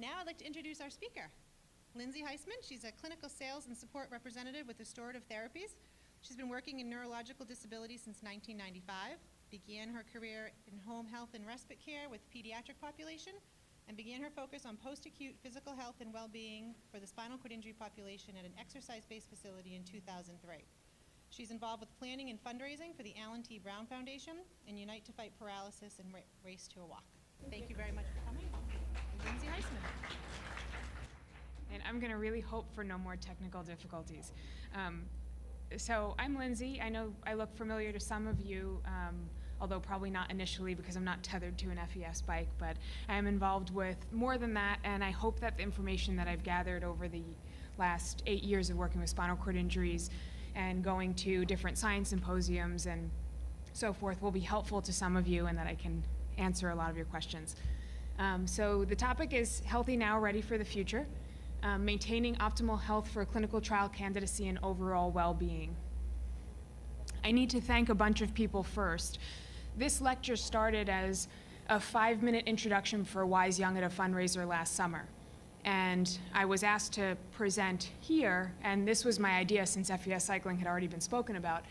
Now I'd like to introduce our speaker, Lindsay Huisman. She's a clinical sales and support representative with Restorative Therapies. She's been working in neurological disability since 1995, began her career in home health and respite care with pediatric population, and began her focus on post-acute physical health and well-being for the spinal cord injury population at an exercise-based facility in 2003. She's involved with planning and fundraising for the Alan T. Brown Foundation and Unite to Fight Paralysis and Race to a Walk. Thank you very much for coming. Lindsay Huisman. And I'm going to really hope for no more technical difficulties. So I'm Lindsay. I know I look familiar to some of you, although probably not initially because I'm not tethered to an FES bike, but I am involved with more than that, and I hope that the information that I've gathered over the last 8 years of working with spinal cord injuries and going to different science symposiums and so forth will be helpful to some of you, and that I can answer a lot of your questions. So the topic is Healthy Now, Ready for the Future, Maintaining Optimal Health for Clinical Trial Candidacy and Overall Well-Being. I need to thank a bunch of people first. This lecture started as a 5-minute introduction for Wise Young at a fundraiser last summer. And I was asked to present here, and this was my idea since FES cycling had already been spoken about.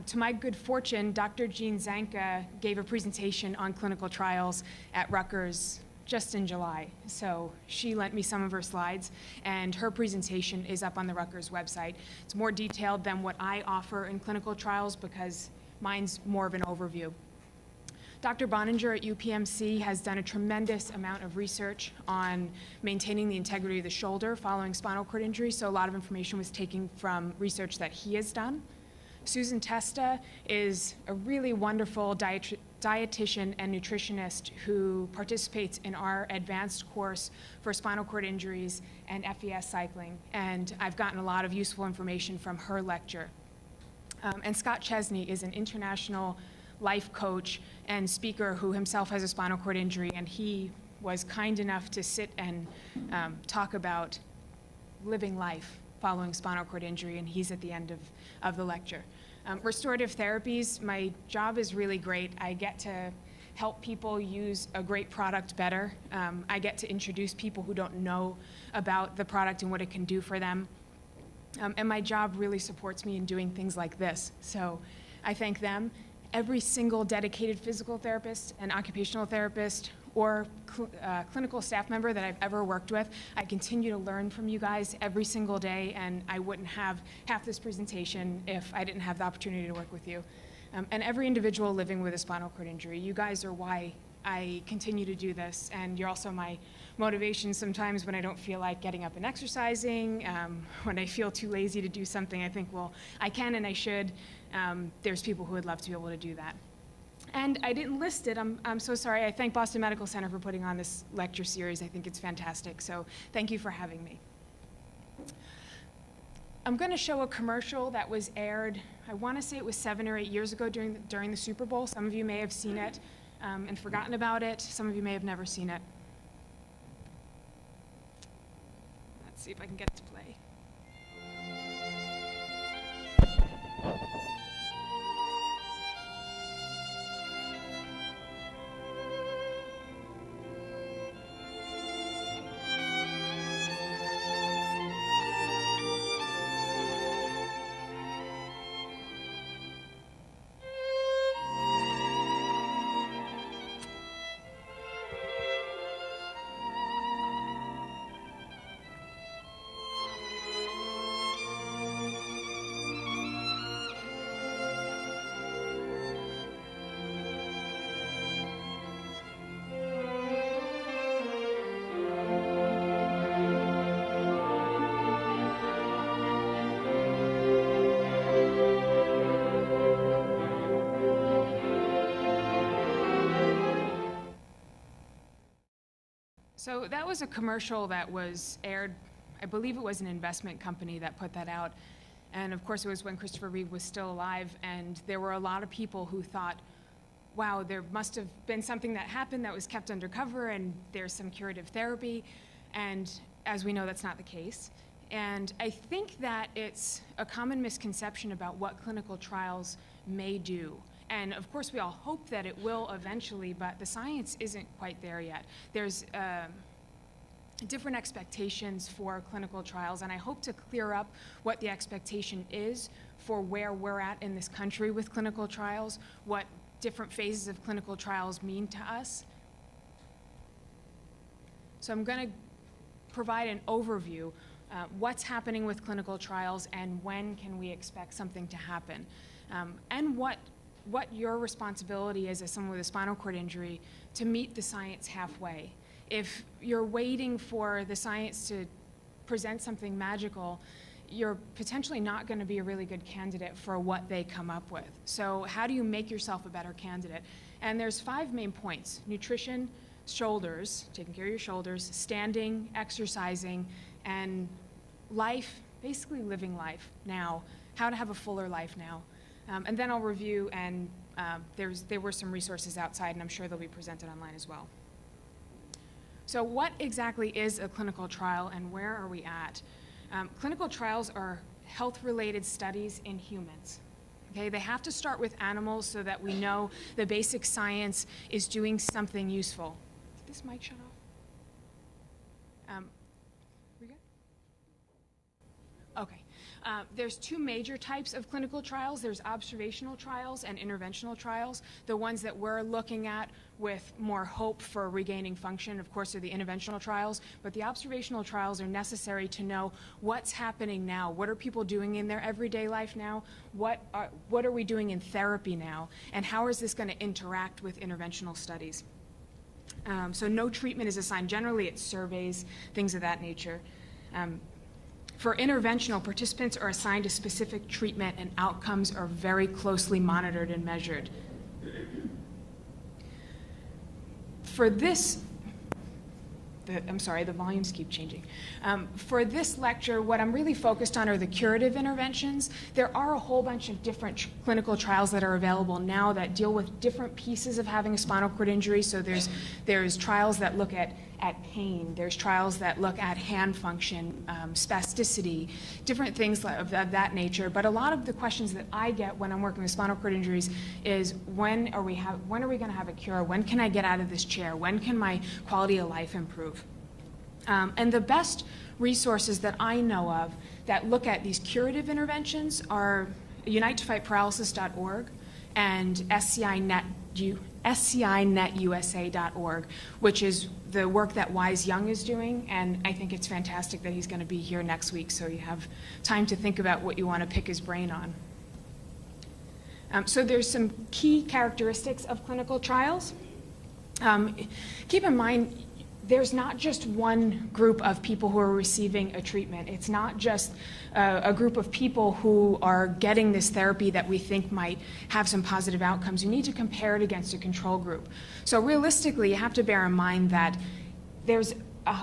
To my good fortune, Dr. Jean Zanka gave a presentation on clinical trials at Rutgers just in July. So she lent me some of her slides, and her presentation is up on the Rutgers website. It's more detailed than what I offer in clinical trials because mine's more of an overview. Dr. Boninger at UPMC has done a tremendous amount of research on maintaining the integrity of the shoulder following spinal cord injury, so a lot of information was taken from research that he has done. Susan Testa is a really wonderful dietitian and nutritionist who participates in our advanced course for spinal cord injuries and FES cycling, and I've gotten a lot of useful information from her lecture. And Scott Chesney is an international life coach and speaker who himself has a spinal cord injury, and he was kind enough to sit and talk about living life following spinal cord injury, and he's at the end of the lecture. Restorative Therapies, my job is really great. I get to help people use a great product better. I get to introduce people who don't know about the product and what it can do for them. And my job really supports me in doing things like this. So I thank them. Every single dedicated physical therapist and occupational therapist or clinical staff member that I've ever worked with, I continue to learn from you guys every single day, and I wouldn't have half this presentation if I didn't have the opportunity to work with you. And every individual living with a spinal cord injury, you guys are why I continue to do this, and you're also my motivation sometimes when I don't feel like getting up and exercising, when I feel too lazy to do something I think, well, I can and I should. There's people who would love to be able to do that. And I didn't list it, I'm so sorry. I thank Boston Medical Center for putting on this lecture series. I think it's fantastic, so thank you for having me. I'm going to show a commercial that was aired, I want to say it was 7 or 8 years ago during the Super Bowl. Some of you may have seen it and forgotten about it. Some of you may have never seen it. Let's see if I can get it to play. So that was a commercial that was aired, I believe it was an investment company that put that out. And of course it was when Christopher Reeve was still alive, and there were a lot of people who thought, wow, there must have been something that happened that was kept undercover and there's some curative therapy. And as we know, that's not the case. And I think that it's a common misconception about what clinical trials may do. And of course, we all hope that it will eventually, but the science isn't quite there yet. There's different expectations for clinical trials, and I hope to clear up what the expectation is for where we're at in this country with clinical trials, what different phases of clinical trials mean to us. So I'm going to provide an overview, what's happening with clinical trials and when can we expect something to happen, and what your responsibility is as someone with a spinal cord injury to meet the science halfway. If you're waiting for the science to present something magical, you're potentially not going to be a really good candidate for what they come up with. So how do you make yourself a better candidate? And there's 5 main points: nutrition, shoulders, taking care of your shoulders, standing, exercising, and life, basically living life now, how to have a fuller life now. And then I'll review, and there were some resources outside, and I'm sure they'll be presented online as well. So what exactly is a clinical trial, and where are we at? Clinical trials are health-related studies in humans. Okay, they have to start with animals so that we know the basic science is doing something useful. Did this mic shut off? We good? Okay. There's 2 major types of clinical trials. There's observational trials and interventional trials. The ones that we're looking at with more hope for regaining function, of course, are the interventional trials. But the observational trials are necessary to know what's happening now. What are people doing in their everyday life now? What are we doing in therapy now? And how is this going to interact with interventional studies? So no treatment is assigned. Generally, it's surveys, things of that nature. For interventional, participants are assigned a specific treatment and outcomes are very closely monitored and measured. For this, the volumes keep changing. For this lecture, what I'm really focused on are the curative interventions. There are a whole bunch of different clinical trials that are available now that deal with different pieces of having a spinal cord injury. So there's trials that look at pain. There's trials that look at hand function, spasticity, different things of that nature. But a lot of the questions that I get when I'm working with spinal cord injuries is when are we going to have a cure? When can I get out of this chair? When can my quality of life improve? And the best resources that I know of that look at these curative interventions are UniteToFightParalysis.org and SCINetUSA.org, which is the work that Wise Young is doing, and I think it's fantastic that he's going to be here next week, so you have time to think about what you want to pick his brain on. So there's some key characteristics of clinical trials. Keep in mind, there's not just one group of people who are receiving a treatment. It's not just a group of people who are getting this therapy that we think might have some positive outcomes. You need to compare it against a control group. So realistically, you have to bear in mind that there's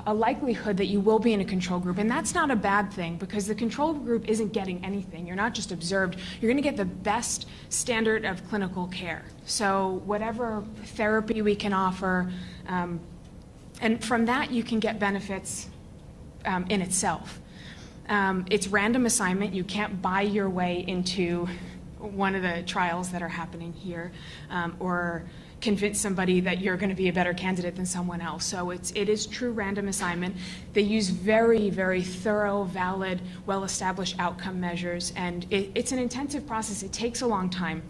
a likelihood that you will be in a control group, and that's not a bad thing because the control group isn't getting anything. You're not just observed. You're going to get the best standard of clinical care. So whatever therapy we can offer, and from that, you can get benefits in itself. It's random assignment. You can't buy your way into one of the trials that are happening here or convince somebody that you're going to be a better candidate than someone else. So it is true random assignment. They use very, very thorough, valid, well-established outcome measures, and it's an intensive process. It takes a long time.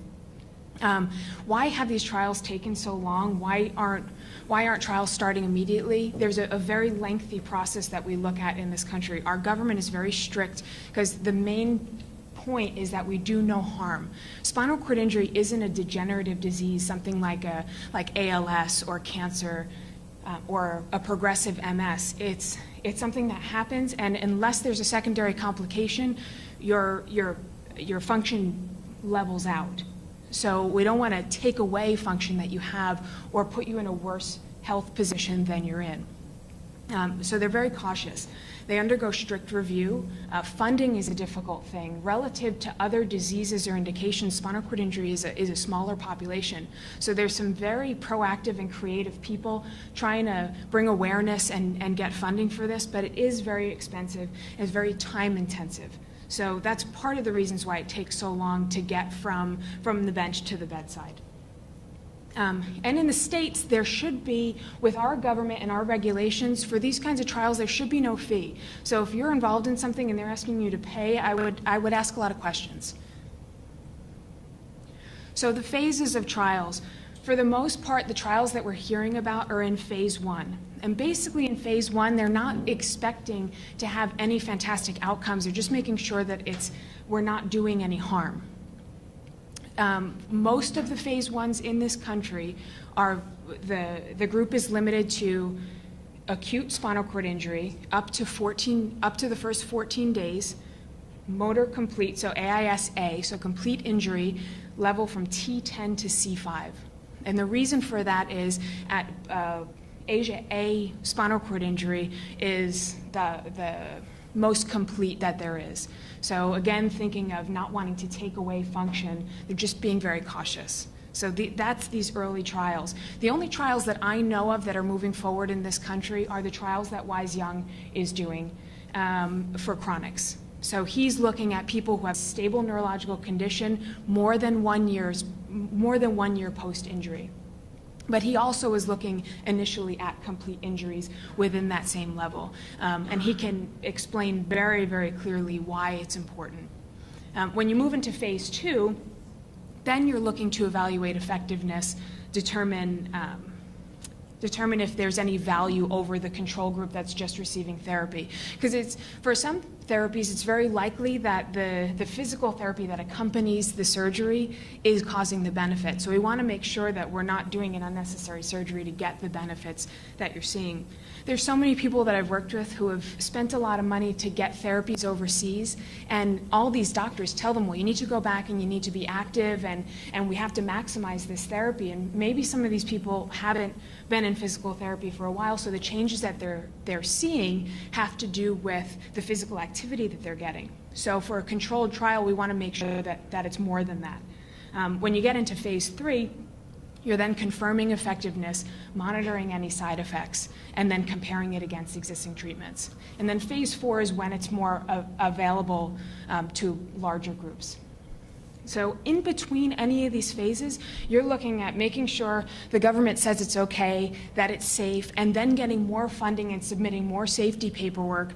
Why have these trials taken so long? Why aren't trials starting immediately? There's a very lengthy process that we look at in this country. Our government is very strict because the main point is that we do no harm. Spinal cord injury isn't a degenerative disease, something like ALS or cancer or a progressive MS. It's something that happens, and unless there's a secondary complication, your function levels out. So we don't want to take away function that you have or put you in a worse health position than you're in. So they're very cautious. They undergo strict review. Funding is a difficult thing. Relative to other diseases or indications, spinal cord injury is a smaller population. So there's some very proactive and creative people trying to bring awareness and get funding for this, but it is very expensive and it's very time intensive. So that's part of the reasons why it takes so long to get from the bench to the bedside. And in the States, there should be, with our government and our regulations, for these kinds of trials, there should be no fee. So if you're involved in something and they're asking you to pay, I would ask a lot of questions. So the phases of trials. For the most part, the trials that we're hearing about are in phase 1. And basically in phase 1, they're not expecting to have any fantastic outcomes. They're just making sure that we're not doing any harm. Most of the phase 1s in this country are, the group is limited to acute spinal cord injury up to the first 14 days, motor complete, so AIS-A, so complete injury level from T10 to C5. And the reason for that is at Asia A spinal cord injury is the most complete that there is. So again, thinking of not wanting to take away function, they're just being very cautious. So that's these early trials. The only trials that I know of that are moving forward in this country are the trials that Wise Young is doing for chronics. So he's looking at people who have stable neurological condition more than 1 year post-injury. But he also is looking initially at complete injuries within that same level. And he can explain very, very clearly why it's important. When you move into phase 2, then you're looking to evaluate effectiveness, determine if there's any value over the control group that's just receiving therapy. Because for some therapies, it's very likely that the physical therapy that accompanies the surgery is causing the benefit. So we want to make sure that we're not doing an unnecessary surgery to get the benefits that you're seeing. There's so many people that I've worked with who have spent a lot of money to get therapies overseas, and all these doctors tell them, well, you need to go back and you need to be active, and we have to maximize this therapy. And maybe some of these people haven't been in physical therapy for a while, so the changes that they're seeing have to do with the physical activity that they're getting. So for a controlled trial, we want to make sure that it's more than that. When you get into phase 3, you're then confirming effectiveness, monitoring any side effects, and then comparing it against existing treatments. And then phase 4 is when it's more available to larger groups. So in between any of these phases, you're looking at making sure the government says it's okay, that it's safe, and then getting more funding and submitting more safety paperwork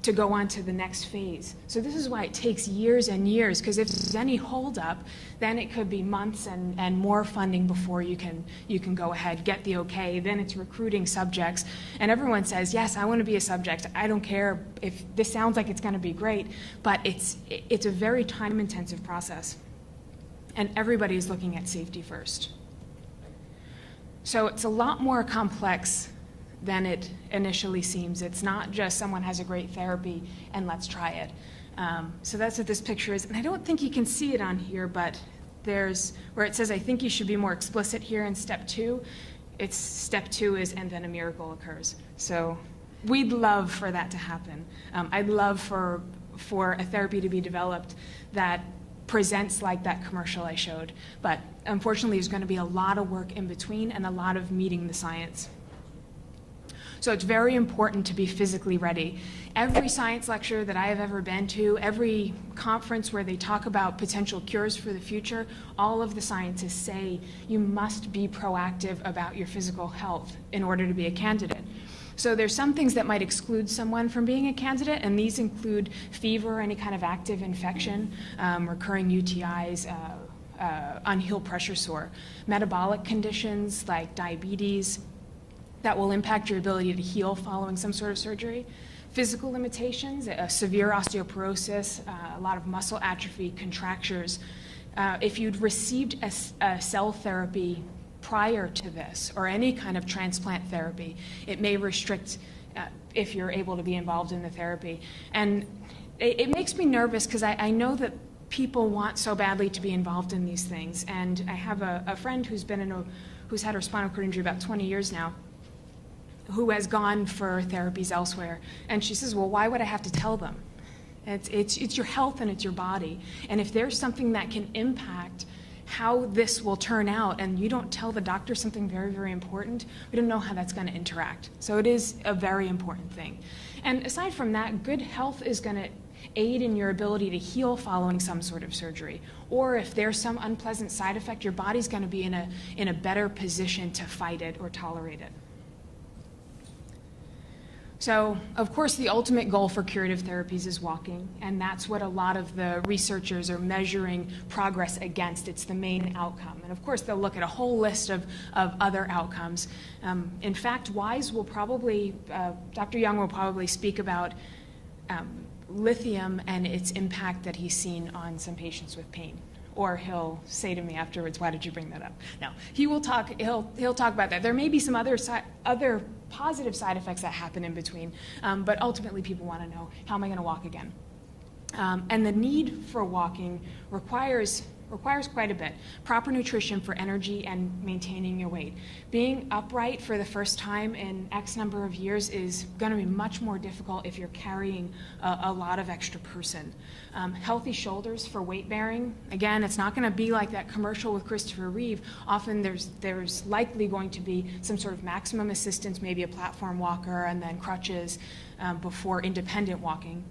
to go on to the next phase. So this is why it takes years and years, because if there's any holdup, then it could be months and more funding before you can go ahead, get the okay. Then it's recruiting subjects. And everyone says, yes, I want to be a subject. I don't care if this sounds like it's going to be great, but it's a very time-intensive process. And everybody's looking at safety first. So it's a lot more complex than it initially seems. It's not just someone has a great therapy and let's try it. So that's what this picture is. And I don't think you can see it on here, but there's where it says, I think you should be more explicit here in step 2. It's step 2 is, and then a miracle occurs. So we'd love for that to happen. I'd love for a therapy to be developed that presents like that commercial I showed. But unfortunately, there's going to be a lot of work in between and a lot of meeting the science. So it's very important to be physically ready. Every science lecture that I have ever been to, every conference where they talk about potential cures for the future, all of the scientists say you must be proactive about your physical health in order to be a candidate. So there's some things that might exclude someone from being a candidate, and these include fever, any kind of active infection, recurring UTIs, unhealed pressure sore, metabolic conditions like diabetes, that will impact your ability to heal following some sort of surgery. Physical limitations, severe osteoporosis, a lot of muscle atrophy, contractures. If you'd received a cell therapy prior to this, or any kind of transplant therapy, it may restrict if you're able to be involved in the therapy. And it makes me nervous because I know that people want so badly to be involved in these things. And I have a friend who's had her spinal cord injury about 20 years now, who has gone for therapies elsewhere. And she says, well, why would I have to tell them? It's your health and it's your body. And if there's something that can impact how this will turn out and you don't tell the doctor something very, very important, we don't know how that's going to interact. So it is a very important thing. And aside from that, good health is going to, aid in your ability to heal following some sort of surgery. Or if there's some unpleasant side effect, your body's going to be in a better position to fight it or tolerate it. So, of course, the ultimate goal for curative therapies is walking, and that's what a lot of the researchers are measuring progress against. It's the main outcome. And of course, they'll look at a whole list of other outcomes. In fact, Wise will probably, Dr. Young will probably speak about lithium and its impact that he's seen on some patients with pain. Or he'll say to me afterwards, "Why did you bring that up?" No, he'll talk about that. There may be some other positive side effects that happen in between, but ultimately people want to know, how am I going to walk again? And the need for walking requires quite a bit. Proper nutrition for energy and maintaining your weight. Being upright for the first time in X number of years is going to be much more difficult if you're carrying a lot of extra person. Healthy shoulders for weight bearing. Again, it's not going to be like that commercial with Christopher Reeve. Often there's likely going to be some sort of maximum assistance, maybe a platform walker and then crutches before independent walking.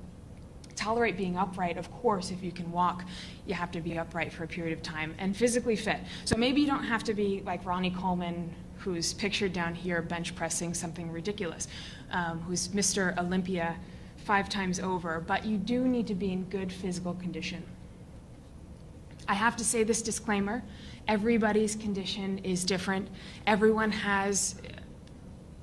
Tolerate being upright, of course. If you can walk, you have to be upright for a period of time, and physically fit. So maybe you don't have to be like Ronnie Coleman, who's pictured down here bench pressing something ridiculous, who's Mr. Olympia 5 times over, but you do need to be in good physical condition. I have to say this disclaimer: everybody's condition is different. Everyone has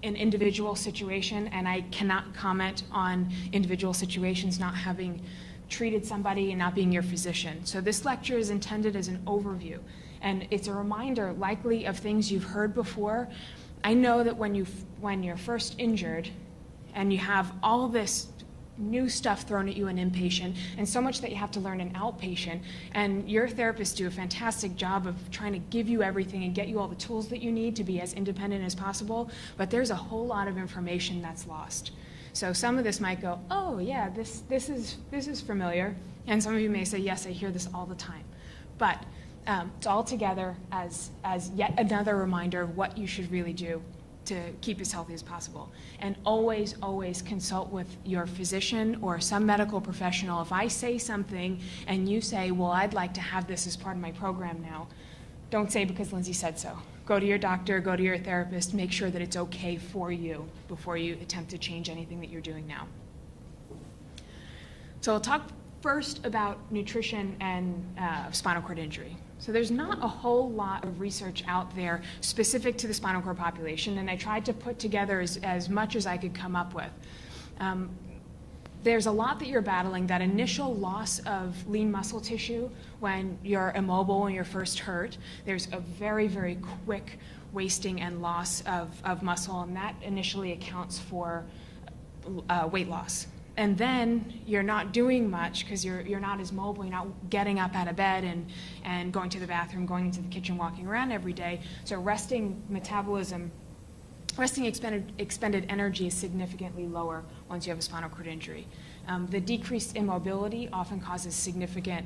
an individual situation, and I cannot comment on individual situations, not having treated somebody and not being your physician. So this lecture is intended as an overview, and it's a reminder likely of things you've heard before. I know that when you're first injured and you have all this new stuff thrown at you in inpatient, and so much that you have to learn in outpatient, and your therapists do a fantastic job of trying to give you everything and get you all the tools that you need to be as independent as possible, but there's a whole lot of information that's lost. So some of this might go, "Oh yeah, this is familiar," and some of you may say, "Yes, I hear this all the time," but it's all together as yet another reminder of what you should really do to keep as healthy as possible. And always, always consult with your physician or some medical professional. If I say something and you say, "Well, I'd like to have this as part of my program now," don't say because Lindsay said so. Go to your doctor, go to your therapist, make sure that it's okay for you before you attempt to change anything that you're doing now. So I'll talk first about nutrition and spinal cord injury. So there's not a whole lot of research out there specific to the spinal cord population, and I tried to put together as much as I could come up with. There's a lot that you're battling, that initial loss of lean muscle tissue when you're immobile, when you're first hurt. There's a very, very quick wasting and loss of muscle, and that initially accounts for weight loss. And then you're not doing much because you're not as mobile, you're not getting up out of bed and going to the bathroom, going into the kitchen, walking around every day. So resting metabolism, resting expended energy is significantly lower once you have a spinal cord injury. The decreased immobility often causes significant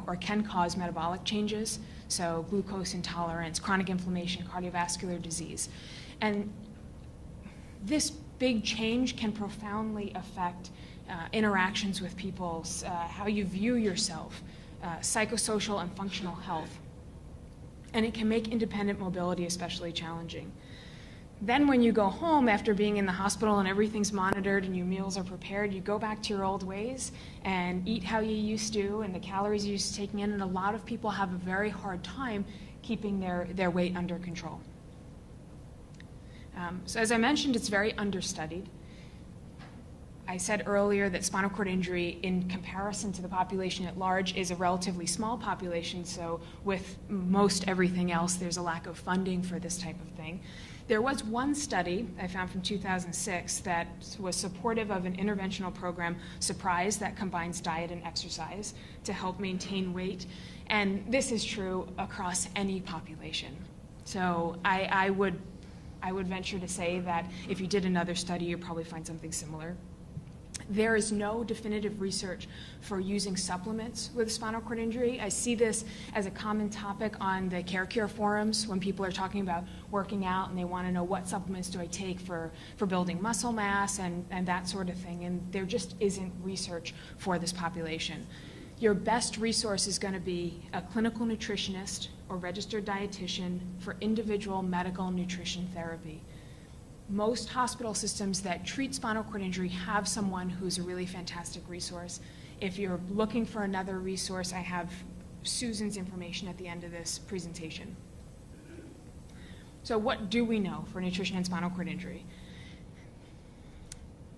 or can cause metabolic changes, so glucose intolerance, chronic inflammation, cardiovascular disease. And this big change can profoundly affect interactions with people, how you view yourself, psychosocial and functional health. And it can make independent mobility especially challenging. Then when you go home after being in the hospital and everything's monitored and your meals are prepared, you go back to your old ways and eat how you used to and the calories you used to taking in, and a lot of people have a very hard time keeping their weight under control. So as I mentioned, it's very understudied. I said earlier that spinal cord injury, in comparison to the population at large, is a relatively small population, so with most everything else, there's a lack of funding for this type of thing. There was one study I found from 2006 that was supportive of an interventional program, Surprise, that combines diet and exercise to help maintain weight, and this is true across any population. So I would venture to say that if you did another study, you'd probably find something similar. There is no definitive research for using supplements with spinal cord injury. I see this as a common topic on the CareCure forums when people are talking about working out and they want to know what supplements do I take for building muscle mass and that sort of thing. And there just isn't research for this population. Your best resource is going to be a clinical nutritionist or registered dietitian for individual medical nutrition therapy. Most hospital systems that treat spinal cord injury have someone who's a really fantastic resource. If you're looking for another resource, I have Susan's information at the end of this presentation. So what do we know for nutrition and spinal cord injury?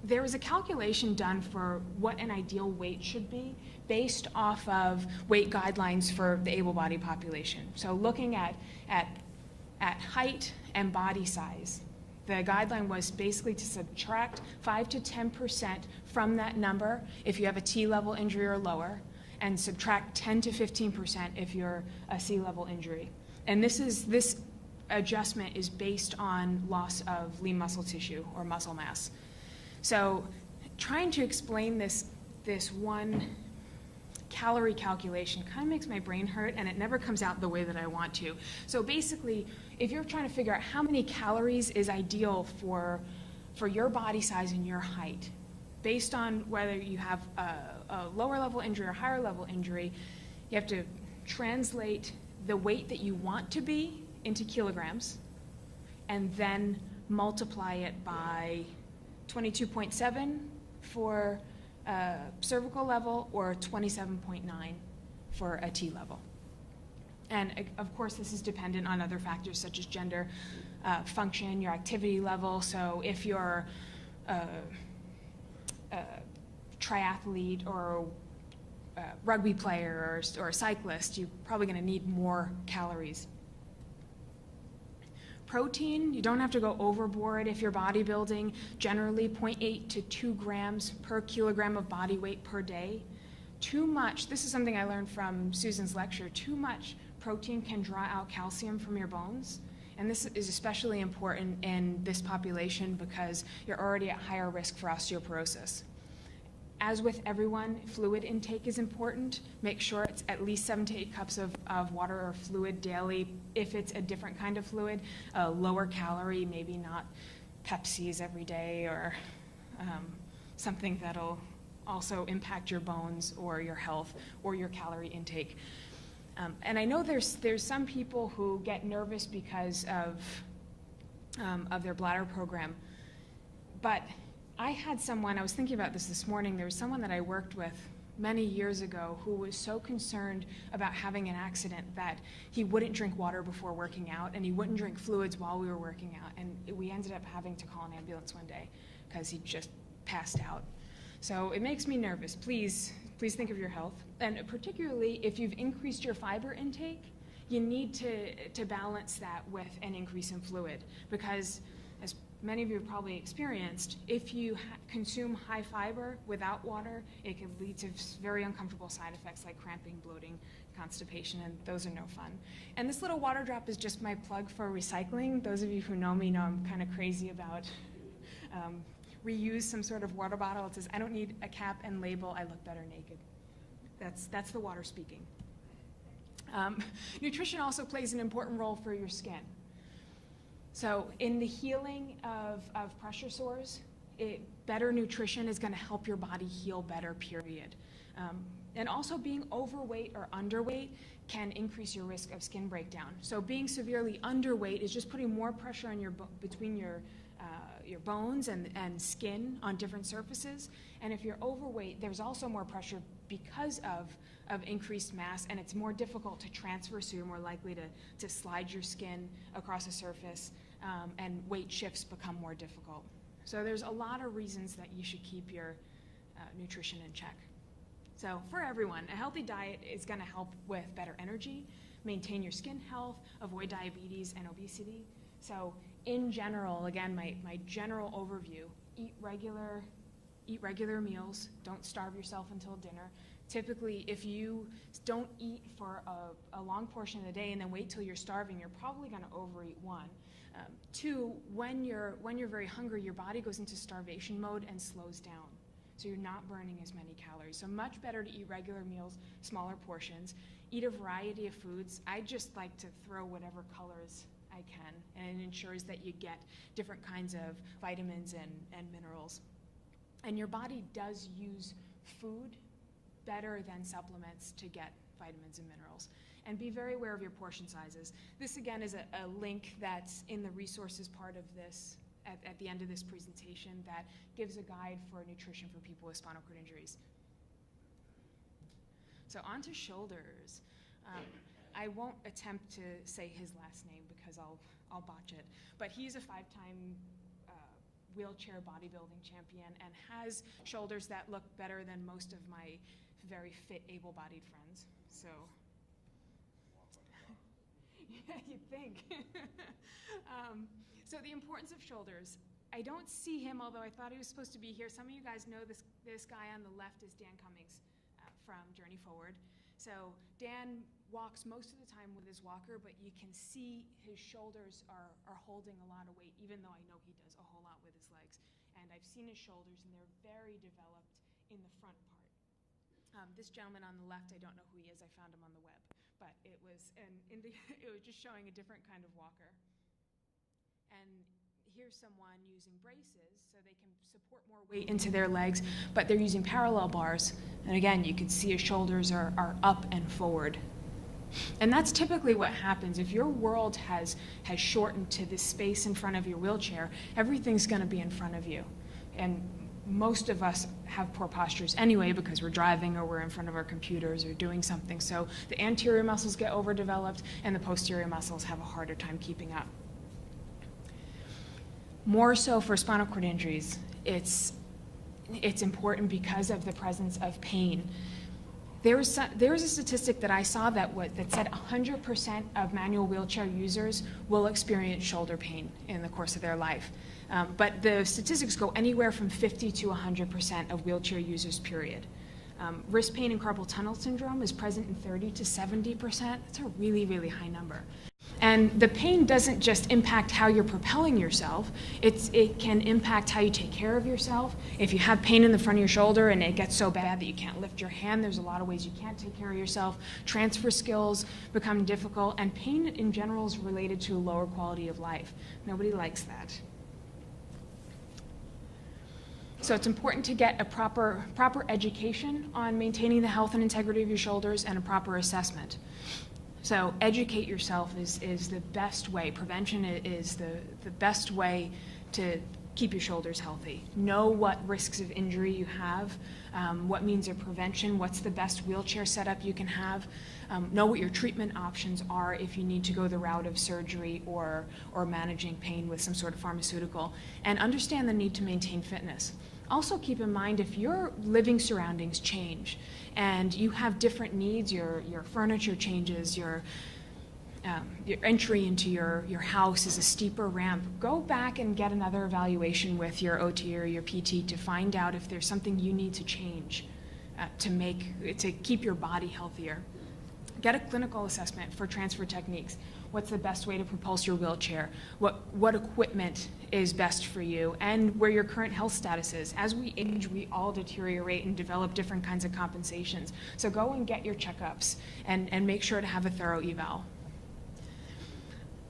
There was a calculation done for what an ideal weight should be based off of weight guidelines for the able-bodied population. So looking at height and body size. The guideline was basically to subtract 5 to 10% from that number if you have a T-level injury or lower, and subtract 10 to 15% if you're a C-level injury. And this adjustment is based on loss of lean muscle tissue or muscle mass. So trying to explain this one calorie calculation kind of makes my brain hurt, and it never comes out the way that I want to. So basically, if you're trying to figure out how many calories is ideal for your body size and your height, based on whether you have a lower level injury or higher level injury, you have to translate the weight that you want to be into kilograms, and then multiply it by 22.7 for cervical level or 27.9 for a T level. And of course, this is dependent on other factors such as gender, function, your activity level. So if you're a triathlete or a rugby player or a cyclist, you're probably going to need more calories. Protein, you don't have to go overboard if you're bodybuilding. Generally 0.8 to 2 grams per kilogram of body weight per day. Too much, this is something I learned from Susan's lecture, too much protein can draw out calcium from your bones. And this is especially important in this population because you're already at higher risk for osteoporosis. As with everyone, fluid intake is important. Make sure it's at least 7 to 8 cups of water or fluid daily. If it's a different kind of fluid, lower calorie, maybe not Pepsis every day or something that'll also impact your bones or your health or your calorie intake. And I know there's some people who get nervous because of their bladder program, but I had someone, I was thinking about this morning, there was someone that I worked with many years ago who was so concerned about having an accident that he wouldn't drink water before working out and he wouldn't drink fluids while we were working out. And we ended up having to call an ambulance one day because he just passed out. So it makes me nervous. Please think of your health. And particularly if you've increased your fiber intake, you need to balance that with an increase in fluid because as many of you have probably experienced, if you consume high fiber without water, it can lead to very uncomfortable side effects like cramping, bloating, constipation, and those are no fun. And this little water drop is just my plug for recycling. Those of you who know me know I'm kind of crazy about reuse some sort of water bottle. It says, I don't need a cap and label, I look better naked. That's the water speaking. Nutrition also plays an important role for your skin. So in the healing of pressure sores, better nutrition is going to help your body heal better, period. And also being overweight or underweight can increase your risk of skin breakdown. So being severely underweight is just putting more pressure on between your bones and skin on different surfaces. And if you're overweight, there's also more pressure because of increased mass, and it's more difficult to transfer, so you're more likely to slide your skin across a surface, and weight shifts become more difficult. So there's a lot of reasons that you should keep your nutrition in check. So for everyone, a healthy diet is going to help with better energy, maintain your skin health, avoid diabetes and obesity. So in general, again, my general overview, eat regular meals, don't starve yourself until dinner. Typically, if you don't eat for a long portion of the day and then wait till you're starving, you're probably going to overeat, one. Two, when you're very hungry, your body goes into starvation mode and slows down. so you're not burning as many calories. So much better to eat regular meals, smaller portions, eat a variety of foods. I just like to throw whatever colors I can, and it ensures that you get different kinds of vitamins and minerals. And your body does use food better than supplements to get vitamins and minerals. And be very aware of your portion sizes. This again is a link that's in the resources part of this, at the end of this presentation, that gives a guide for nutrition for people with spinal cord injuries. So on to shoulders. I won't attempt to say his last name because I'll botch it, but he's a 5-time wheelchair bodybuilding champion and has shoulders that look better than most of my very fit, able-bodied friends. So, yeah, you'd think. So the importance of shoulders. I don't see him, although I thought he was supposed to be here. Some of you guys know this guy on the left is Dan Cummings from Journey Forward. So Dan walks most of the time with his walker, but you can see his shoulders are holding a lot of weight, even though I know he does a whole lot with his legs. And I've seen his shoulders, and they're very developed in the front part. This gentleman on the left, I don't know who he is. I found him on the web, but it was it was just showing a different kind of walker. And here's someone using braces so they can support more weight into their legs, but they're using parallel bars. And again, you can see his shoulders are up and forward. And that's typically what happens. If your world has shortened to this space in front of your wheelchair, everything's going to be in front of you. And most of us have poor postures anyway because we're driving or we're in front of our computers or doing something. So the anterior muscles get overdeveloped and the posterior muscles have a harder time keeping up. More so for spinal cord injuries, it's important because of the presence of pain. There was a statistic that I saw that said 100% of manual wheelchair users will experience shoulder pain in the course of their life. But the statistics go anywhere from 50 to 100% of wheelchair users, period. Wrist pain and carpal tunnel syndrome is present in 30 to 70%. That's a really, really high number. And the pain doesn't just impact how you're propelling yourself, it can impact how you take care of yourself. If you have pain in the front of your shoulder and it gets so bad that you can't lift your hand, there's a lot of ways you can't take care of yourself. Transfer skills become difficult, and pain in general is related to a lower quality of life. Nobody likes that. So it's important to get a proper education on maintaining the health and integrity of your shoulders and a proper assessment. So educate yourself is the best way. Prevention is the best way to keep your shoulders healthy. Know what risks of injury you have, what means of prevention, what's the best wheelchair setup you can have, know what your treatment options are if you need to go the route of surgery or managing pain with some sort of pharmaceutical, and understand the need to maintain fitness. Also keep in mind if your living surroundings change and you have different needs, your furniture changes, your entry into your house is a steeper ramp, go back and get another evaluation with your OT or your PT to find out if there's something you need to change to keep your body healthier. Get a clinical assessment for transfer techniques. What's the best way to propulse your wheelchair? What equipment is best for you, and where your current health status is. As we age, we all deteriorate and develop different kinds of compensations. So go and get your checkups and make sure to have a thorough eval.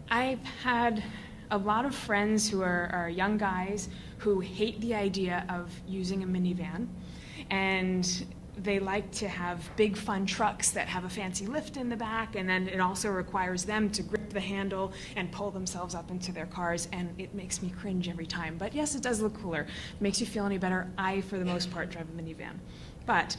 I've had a lot of friends who are young guys who hate the idea of using a minivan, and they like to have big fun trucks that have a fancy lift in the back, and then it also requires them to grip the handle and pull themselves up into their cars, and it makes me cringe every time. But yes, it does look cooler. Makes you feel any better. I, for the most part, drive a minivan. But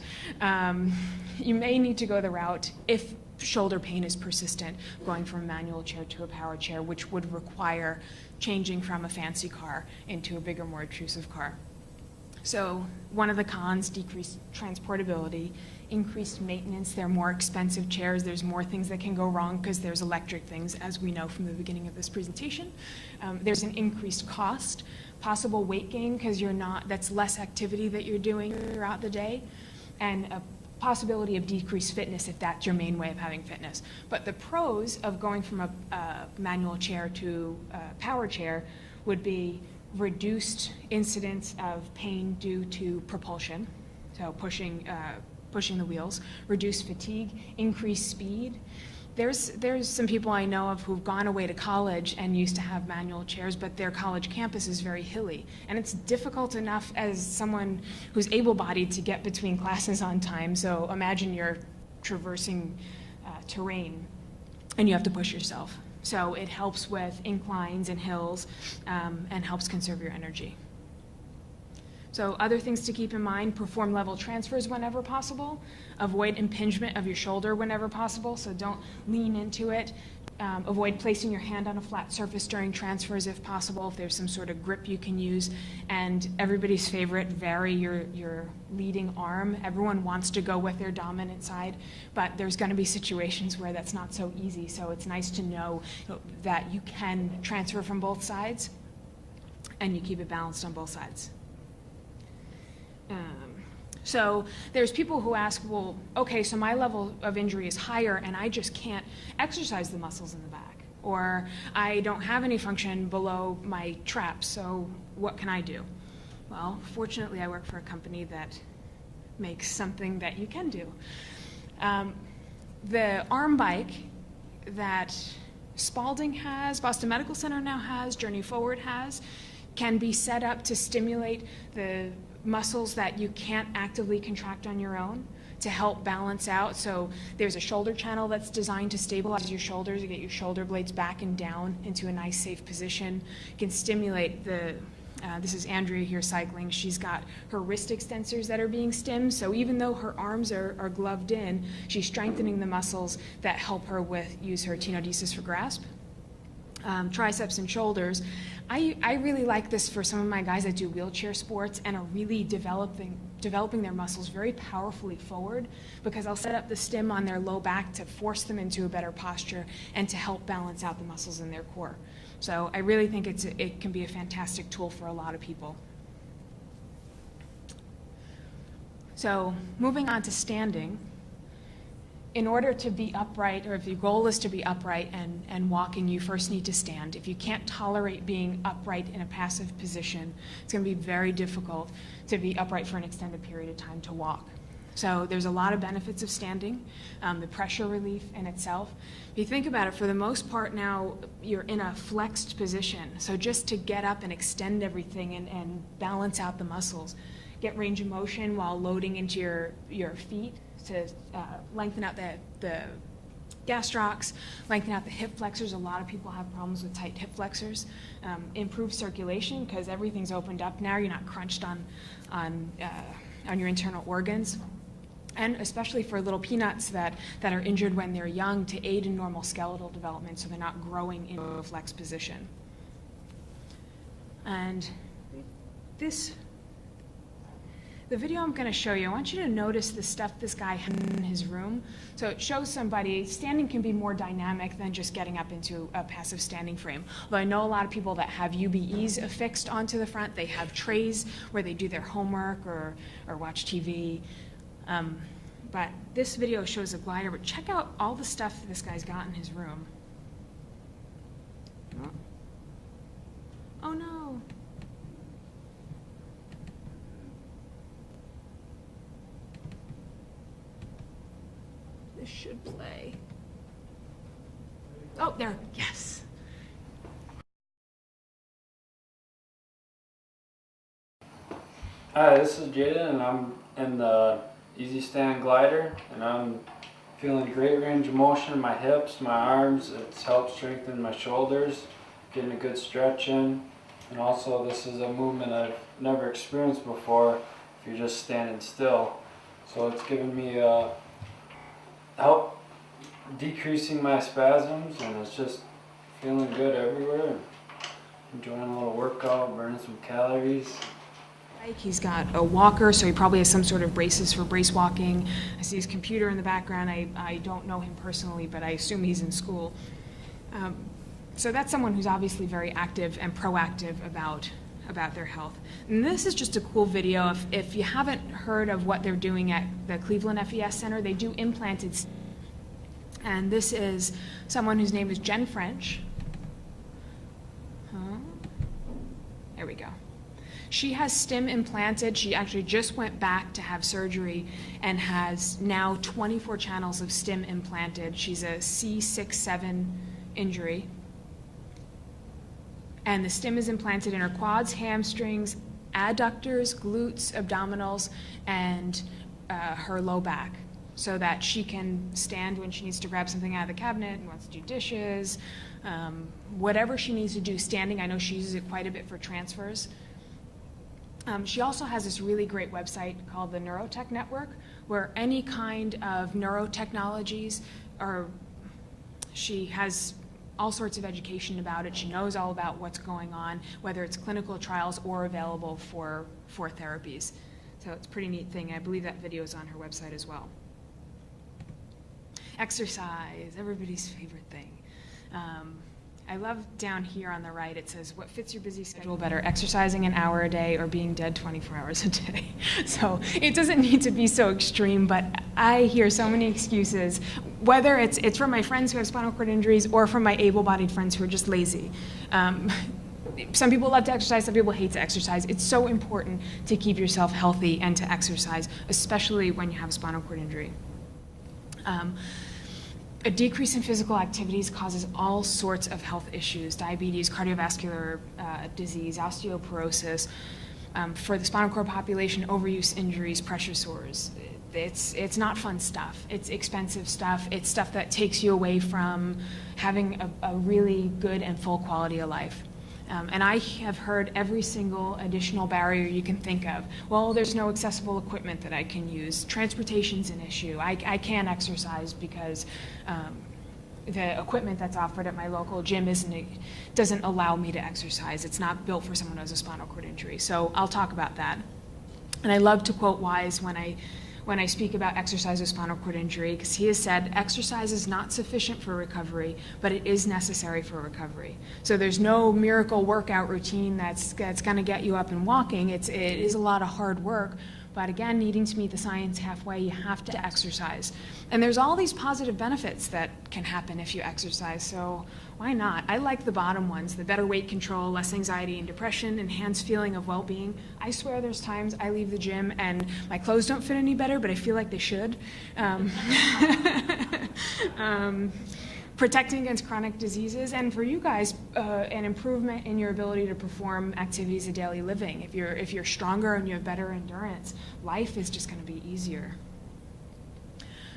you may need to go the route, if shoulder pain is persistent, going from a manual chair to a power chair, which would require changing from a fancy car into a bigger, more intrusive car. So one of the cons, decreased transportability, increased maintenance. They're more expensive chairs. There's more things that can go wrong because there's electric things, as we know from the beginning of this presentation. There's an increased cost, possible weight gain because that's less activity that you're doing throughout the day, and a possibility of decreased fitness if that's your main way of having fitness. But the pros of going from a manual chair to a power chair would be reduced incidence of pain due to propulsion, so pushing the wheels, reduced fatigue, increased speed. There's some people I know of who've gone away to college and used to have manual chairs, but their college campus is very hilly. And it's difficult enough as someone who's able-bodied to get between classes on time. So imagine you're traversing terrain and you have to push yourself. So it helps with inclines and hills and helps conserve your energy. So other things to keep in mind: perform level transfers whenever possible. Avoid impingement of your shoulder whenever possible, so don't lean into it. Avoid placing your hand on a flat surface during transfers if possible, if there's some sort of grip you can use. And everybody's favorite, vary your leading arm. Everyone wants to go with their dominant side, but there's going to be situations where that's not so easy. So it's nice to know that you can transfer from both sides and you keep it balanced on both sides. So there's people who ask, well, okay, so my level of injury is higher and I just can't exercise the muscles in the back, or I don't have any function below my traps, so what can I do? Well, fortunately, I work for a company that makes something that you can do. The arm bike that Spalding has, Boston Medical Center now has, Journey Forward has, can be set up to stimulate the muscles that you can't actively contract on your own to help balance out. So there's a shoulder channel that's designed to stabilize your shoulders, to get your shoulder blades back and down into a nice safe position. You can stimulate this is Andrea here cycling. She's got her wrist extensors that are being stimmed, so even though her arms are gloved in, she's strengthening the muscles that help her use her tenodesis for grasp. Triceps and shoulders. I really like this for some of my guys that do wheelchair sports and are really developing their muscles very powerfully forward, because I'll set up the stim on their low back to force them into a better posture and to help balance out the muscles in their core. So I really think it can be a fantastic tool for a lot of people. So moving on to standing. In order to be upright, or if your goal is to be upright and walking, you first need to stand. If you can't tolerate being upright in a passive position, it's going to be very difficult to be upright for an extended period of time to walk. So there's a lot of benefits of standing, the pressure relief in itself. If you think about it, for the most part now, you're in a flexed position. So just to get up and extend everything and balance out the muscles, get range of motion while loading into your feet, to lengthen out the gastrocs, lengthen out the hip flexors. A lot of people have problems with tight hip flexors. Improve circulation because everything's opened up now. You're not crunched on your internal organs. And especially for little peanuts that are injured when they're young, to aid in normal skeletal development so they're not growing into a flexed position. And the video I'm going to show you, I want you to notice the stuff this guy had in his room. So it shows somebody, standing can be more dynamic than just getting up into a passive standing frame. Although I know a lot of people that have UBEs affixed onto the front. They have trays where they do their homework or watch TV. But this video shows a glider, but check out all the stuff this guy's got in his room. Oh no. Should play. Oh, there, yes. Hi, this is Jaden, and I'm in the Easy Stand Glider, and I'm feeling great range of motion in my hips, my arms. It's helped strengthen my shoulders, getting a good stretch in, and also this is a movement I've never experienced before if you're just standing still. So it's given me help decreasing my spasms, and it's just feeling good everywhere. Enjoying a little workout, burning some calories. He's got a walker, so he probably has some sort of braces for brace walking. I see his computer in the background. I don't know him personally, but I assume he's in school. So that's someone who's obviously very active and proactive about their health. And this is just a cool video. If you haven't heard of what they're doing at the Cleveland FES Center, they do implanted. And this is someone whose name is Jen French. There we go. She has stim implanted. She actually just went back to have surgery and has now 24 channels of stim implanted. She's a C6-7 injury. And the stim is implanted in her quads, hamstrings, adductors, glutes, abdominals, and her low back, so that she can stand when she needs to grab something out of the cabinet and wants to do dishes, whatever she needs to do standing. I know she uses it quite a bit for transfers. She also has this really great website called the Neurotech Network, where any kind of neurotechnologies she has all sorts of education about it. She knows all about what's going on, whether it's clinical trials or available for therapies. So it's a pretty neat thing. I believe that video is on her website as well. Exercise, everybody's favorite thing. I love down here on the right, it says, what fits your busy schedule better, exercising an hour a day or being dead 24 hours a day? So it doesn't need to be so extreme, but I hear so many excuses, whether it's from my friends who have spinal cord injuries or from my able-bodied friends who are just lazy. Some people love to exercise, some people hate to exercise. It's so important to keep yourself healthy and to exercise, especially when you have a spinal cord injury. A decrease in physical activities causes all sorts of health issues: diabetes, cardiovascular disease, osteoporosis. For the spinal cord population, overuse injuries, pressure sores. It's not fun stuff. It's expensive stuff. It's stuff that takes you away from having a really good and full quality of life. And I have heard every single additional barrier you can think of. Well, there's no accessible equipment that I can use. Transportation's an issue. I can't exercise because the equipment that's offered at my local gym doesn't allow me to exercise. It's not built for someone who has a spinal cord injury. So I'll talk about that. And I love to quote Wise when I speak about exercise with spinal cord injury, because he has said exercise is not sufficient for recovery, but it is necessary for recovery. So there's no miracle workout routine that's going to get you up and walking. It is a lot of hard work, but again, needing to meet the science halfway, you have to exercise. And there's all these positive benefits that can happen if you exercise, so why not? I like the bottom ones: the better weight control, less anxiety and depression, enhanced feeling of well-being. I swear there's times I leave the gym and my clothes don't fit any better, but I feel like they should. Protecting against chronic diseases, and for you guys, an improvement in your ability to perform activities of daily living. If you're stronger and you have better endurance, life is just going to be easier.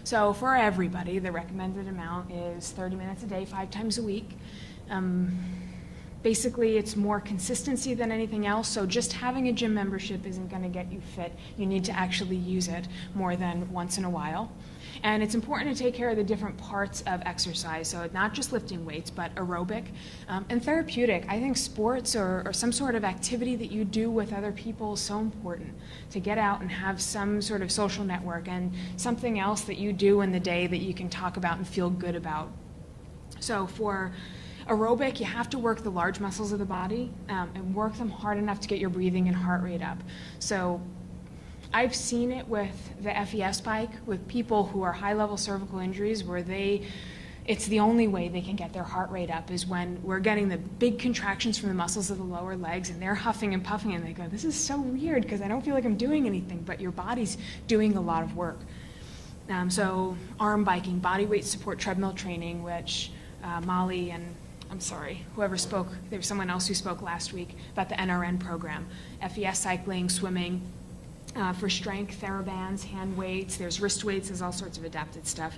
So for everybody, the recommended amount is 30 minutes a day, 5 times a week. Basically, it's more consistency than anything else, so just having a gym membership isn't going to get you fit. You need to actually use it more than once in a while. And it's important to take care of the different parts of exercise, so not just lifting weights, but aerobic and therapeutic. I think sports or some sort of activity that you do with other people is so important, to get out and have some sort of social network and something else that you do in the day that you can talk about and feel good about. So for aerobic, you have to work the large muscles of the body and work them hard enough to get your breathing and heart rate up. So I've seen it with the FES bike with people who are high-level cervical injuries where it's the only way they can get their heart rate up is when we're getting the big contractions from the muscles of the lower legs and they're huffing and puffing and they go, this is so weird because I don't feel like I'm doing anything, but your body's doing a lot of work. So arm biking, body weight support treadmill training, which Molly and whoever spoke, there was someone else who spoke last week about the NRN program, FES cycling, swimming. For strength, TheraBands, hand weights, there's wrist weights, there's all sorts of adapted stuff.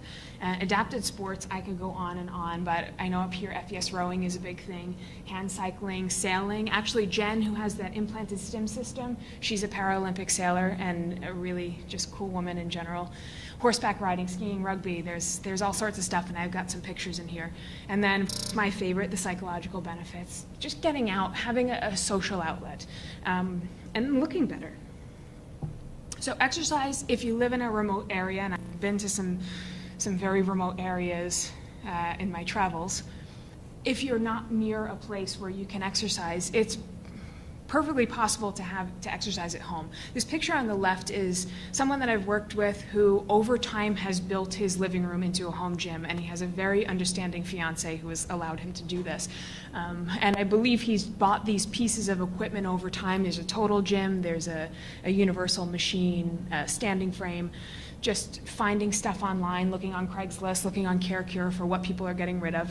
Adapted sports, I could go on and on, but I know up here FES rowing is a big thing, hand cycling, sailing. Actually, Jen, who has that implanted stim system, she's a Paralympic sailor and a really just cool woman in general. Horseback riding, skiing, rugby, there's all sorts of stuff, and I've got some pictures in here. And then my favorite, the psychological benefits. Just getting out, having a social outlet, and looking better. So exercise, if you live in a remote area, and I've been to some very remote areas in my travels, if you're not near a place where you can exercise, it's perfectly possible to exercise at home. This picture on the left is someone that I've worked with who over time has built his living room into a home gym, and he has a very understanding fiance who has allowed him to do this. And I believe he's bought these pieces of equipment over time. There's a total gym, there's a universal machine, a standing frame, just finding stuff online, looking on Craigslist, looking on CareCure for what people are getting rid of.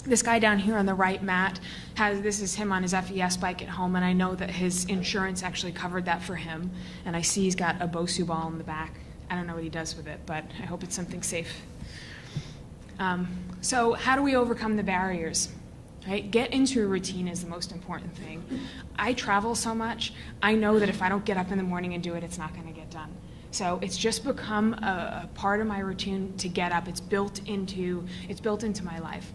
This guy down here on the right, Matt, this is him on his FES bike at home, and I know that his insurance actually covered that for him. And I see he's got a Bosu ball in the back. I don't know what he does with it, but I hope it's something safe. So how do we overcome the barriers? Right? Get into a routine is the most important thing. I travel so much, I know that if I don't get up in the morning and do it, it's not going to get done. So it's just become a part of my routine to get up. It's built into my life.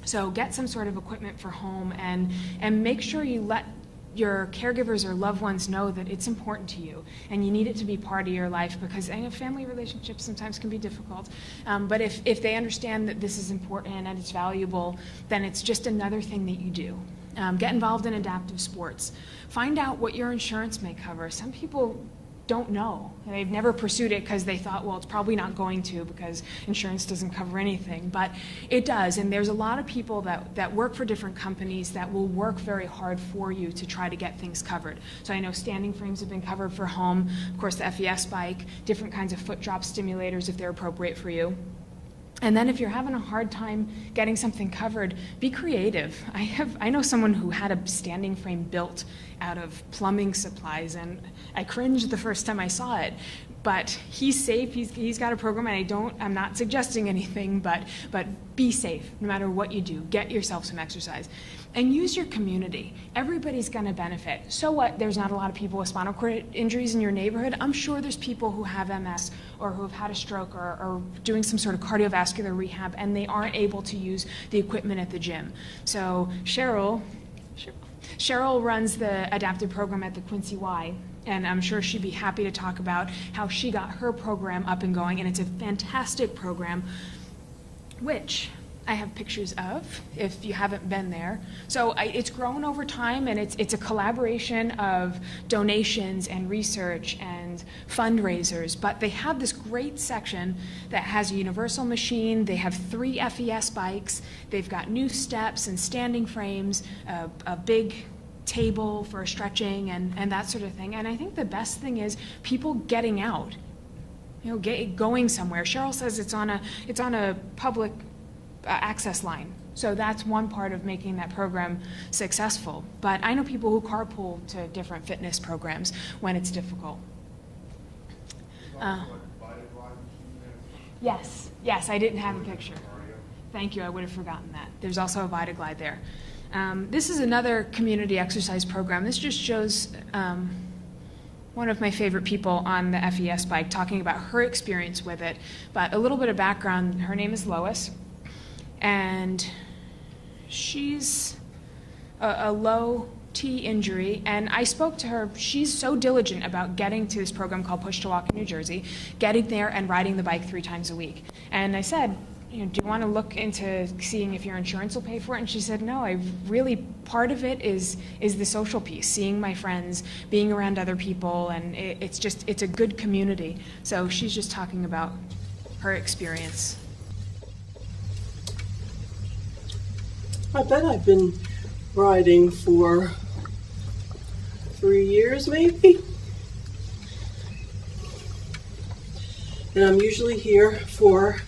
So get some sort of equipment for home, and make sure you let your caregivers or loved ones know that it's important to you and you need it to be part of your life, because I know family relationships sometimes can be difficult. But if they understand that this is important and it's valuable, then it's just another thing that you do. Get involved in adaptive sports. Find out what your insurance may cover. Some people don't know. They've never pursued it because they thought, well, it's probably not going to because insurance doesn't cover anything, but it does. And there's a lot of people that work for different companies that will work very hard for you to try to get things covered. So I know standing frames have been covered for home, of course the FES bike, different kinds of foot drop stimulators if they're appropriate for you. And then if you're having a hard time getting something covered, be creative. I know someone who had a standing frame built out of plumbing supplies, and I cringed the first time I saw it. But he's safe, he's got a program, and I'm not suggesting anything, but be safe no matter what you do. Get yourself some exercise. And use your community. Everybody's gonna benefit. So what, there's not a lot of people with spinal cord injuries in your neighborhood? I'm sure there's people who have MS or who have had a stroke or doing some sort of cardiovascular rehab, and they aren't able to use the equipment at the gym. So Cheryl runs the adaptive program at the Quincy Y, and I'm sure she'd be happy to talk about how she got her program up and going, and it's a fantastic program, which I have pictures of if you haven't been there. So it's grown over time, and it's a collaboration of donations and research and fundraisers, but they have this great section that has a universal machine. They have 3 FES bikes. They've got new steps and standing frames, a big table for stretching and that sort of thing. And I think the best thing is people getting out, going somewhere. Cheryl says it's on a public access line. So that's one part of making that program successful. But I know people who carpool to different fitness programs when it's difficult. Yes, I didn't have a picture. Thank you, I would have forgotten that. There's also a VitaGlide there. This is another community exercise program. This just shows one of my favorite people on the FES bike talking about her experience with it. But a little bit of background, her name is Lois, and she's a low T injury, and I spoke to her. She's so diligent about getting to this program called Push to Walk in New Jersey, getting there and riding the bike 3 times a week. And I said, do you want to look into seeing if your insurance will pay for it? And she said, no, part of it is the social piece, seeing my friends, being around other people, and it's a good community. So she's just talking about her experience. I bet I've been riding for 3 years maybe. And I'm usually here for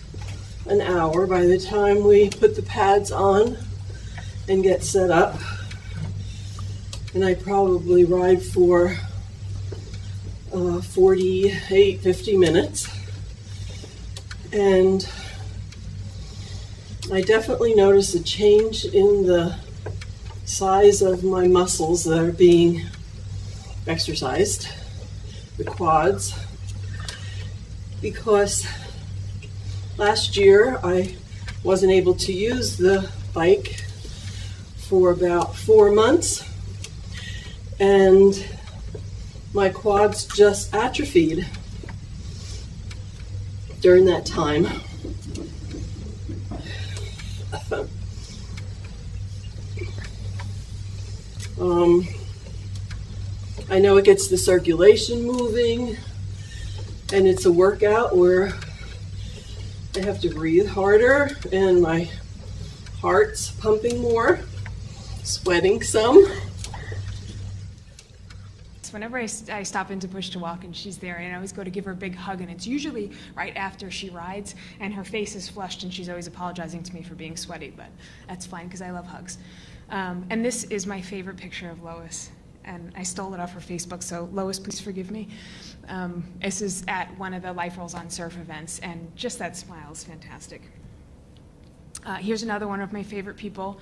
an hour by the time we put the pads on and get set up. And I probably ride for 48, 50 minutes. And I definitely notice a change in the size of my muscles that are being exercised, the quads, because last year I wasn't able to use the bike for about 4 months, and my quads just atrophied during that time. I know it gets the circulation moving, and it's a workout where I have to breathe harder and my heart's pumping more, sweating some. Whenever I stop into Push to Walk and she's there, I always go to give her a big hug, and it's usually right after she rides, and her face is flushed, and she's always apologizing to me for being sweaty, but that's fine because I love hugs. And this is my favorite picture of Lois, and I stole it off her Facebook, so Lois, please forgive me. This is at one of the Life Rolls on Surf events, and just that smile is fantastic. Here's another one of my favorite people.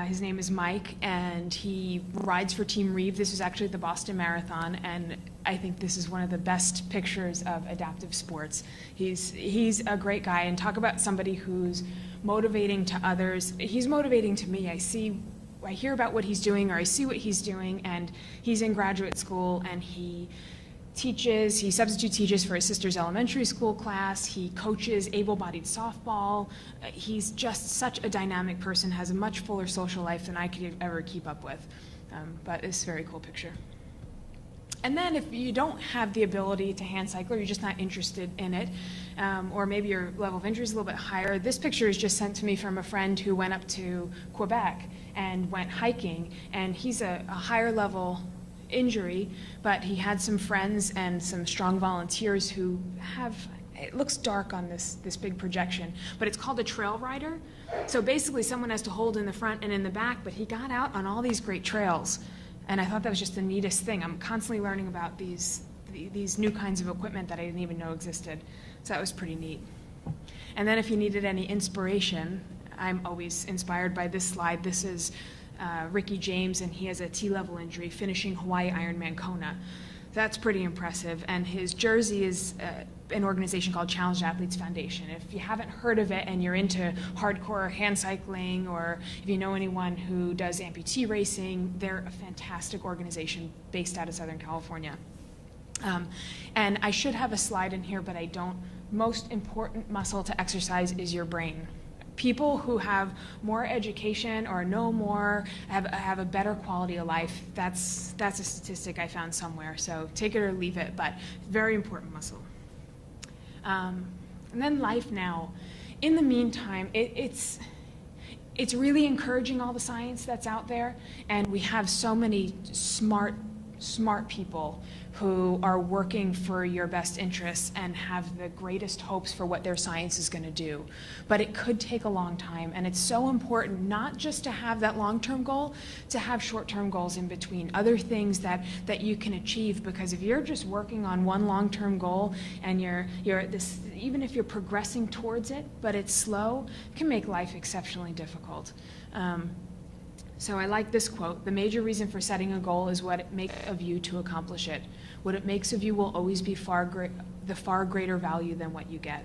His name is Mike, and he rides for Team Reeve. This is actually the Boston Marathon, and I think this is one of the best pictures of adaptive sports. He's a great guy, and talk about somebody who's motivating to others. He's motivating to me. I hear about what he's doing, or I see what he's doing, and he's in graduate school, and he substitute teaches for his sister's elementary school class. He coaches able-bodied softball. He's just such a dynamic person, has a much fuller social life than I could ever keep up with. But it's a very cool picture. And then if you don't have the ability to hand cycle, or you're just not interested in it, or maybe your level of injury is a little bit higher, this picture is just sent to me from a friend who went up to Quebec and went hiking, and he's a higher level injury, but he had some friends and some strong volunteers who have, it looks dark on this big projection, but it's called a trail rider. So basically someone has to hold in the front and in the back, but he got out on all these great trails. And I thought that was just the neatest thing. I'm constantly learning about these new kinds of equipment that I didn't even know existed. So that was pretty neat. And then if you needed any inspiration, I'm always inspired by this slide. This is Ricky James, and he has a T-level injury finishing Hawaii Ironman Kona. That's pretty impressive, and his jersey is an organization called Challenged Athletes Foundation. If you haven't heard of it and you're into hardcore hand cycling, or if you know anyone who does amputee racing, they're a fantastic organization based out of Southern California. And I should have a slide in here, but I don't. Most important muscle to exercise is your brain. People who have more education or know more have a better quality of life. That's a statistic I found somewhere, so take it or leave it, but very important muscle. And then life now. In the meantime, it's really encouraging, all the science that's out there, and we have so many smart people who are working for your best interests and have the greatest hopes for what their science is going to do. But it could take a long time, and it's so important not just to have that long-term goal, to have short-term goals in between, other things that you can achieve, because if you're just working on one long-term goal and even if you're progressing towards it, but it's slow, it can make life exceptionally difficult. So I like this quote: "The major reason for setting a goal is what it makes of you to accomplish it. What it makes of you will always be the far greater value than what you get."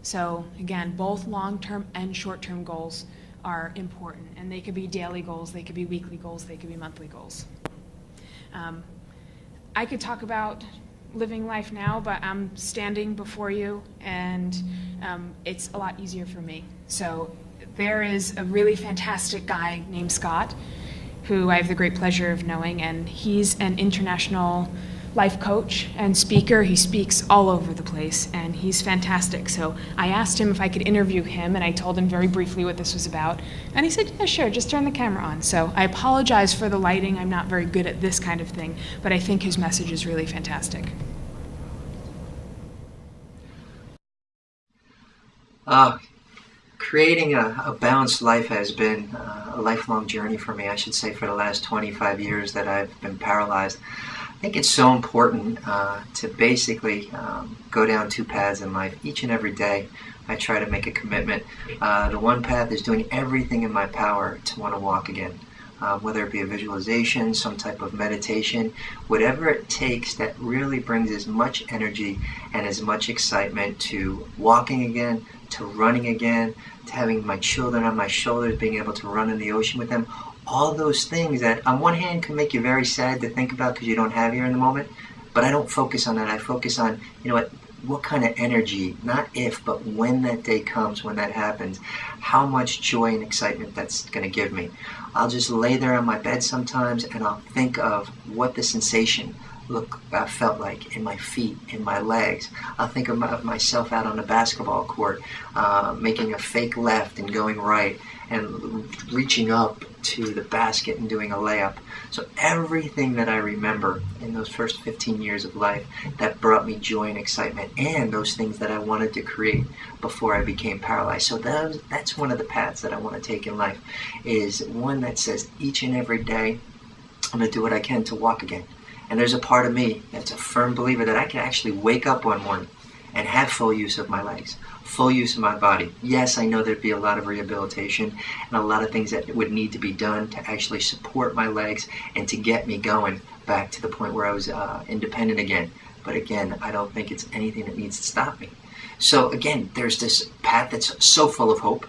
So again, both long-term and short-term goals are important, and they could be daily goals, they could be weekly goals, they could be monthly goals. I could talk about living life now, but I'm standing before you, and it's a lot easier for me. So there is a really fantastic guy named Scott, who I have the great pleasure of knowing, and he's an international life coach and speaker. He speaks all over the place, and he's fantastic. So I asked him if I could interview him, and I told him very briefly what this was about, and he said, yeah, sure, just turn the camera on. So I apologize for the lighting. I'm not very good at this kind of thing, but I think his message is really fantastic. Creating a balanced life has been a lifelong journey for me, I should say, for the last 25 years that I've been paralyzed. I think it's so important to basically go down two paths in life. Each and every day, I try to make a commitment. The one path is doing everything in my power to want to walk again, whether it be a visualization, some type of meditation, whatever it takes that really brings as much energy and as much excitement to walking again, to running again, to having my children on my shoulders, being able to run in the ocean with them. All those things that on one hand can make you very sad to think about because you don't have here in the moment, but I don't focus on that. I focus on, you know what, what kind of energy, not if, but when that day comes, when that happens, how much joy and excitement that's going to give me. I'll just lay there on my bed sometimes and I'll think of what the sensation felt like in my feet, in my legs. I'll think of myself out on a basketball court, making a fake left and going right, and reaching up to the basket and doing a layup. So everything that I remember in those first 15 years of life that brought me joy and excitement, and those things that I wanted to create before I became paralyzed. So that's one of the paths that I want to take in life, is one that says each and every day I'm going to do what I can to walk again. And there's a part of me that's a firm believer that I can actually wake up one morning and have full use of my legs, full use of my body. Yes, I know there'd be a lot of rehabilitation and a lot of things that would need to be done to actually support my legs and to get me going back to the point where I was independent again. But again, I don't think it's anything that needs to stop me. So again, there's this path that's so full of hope.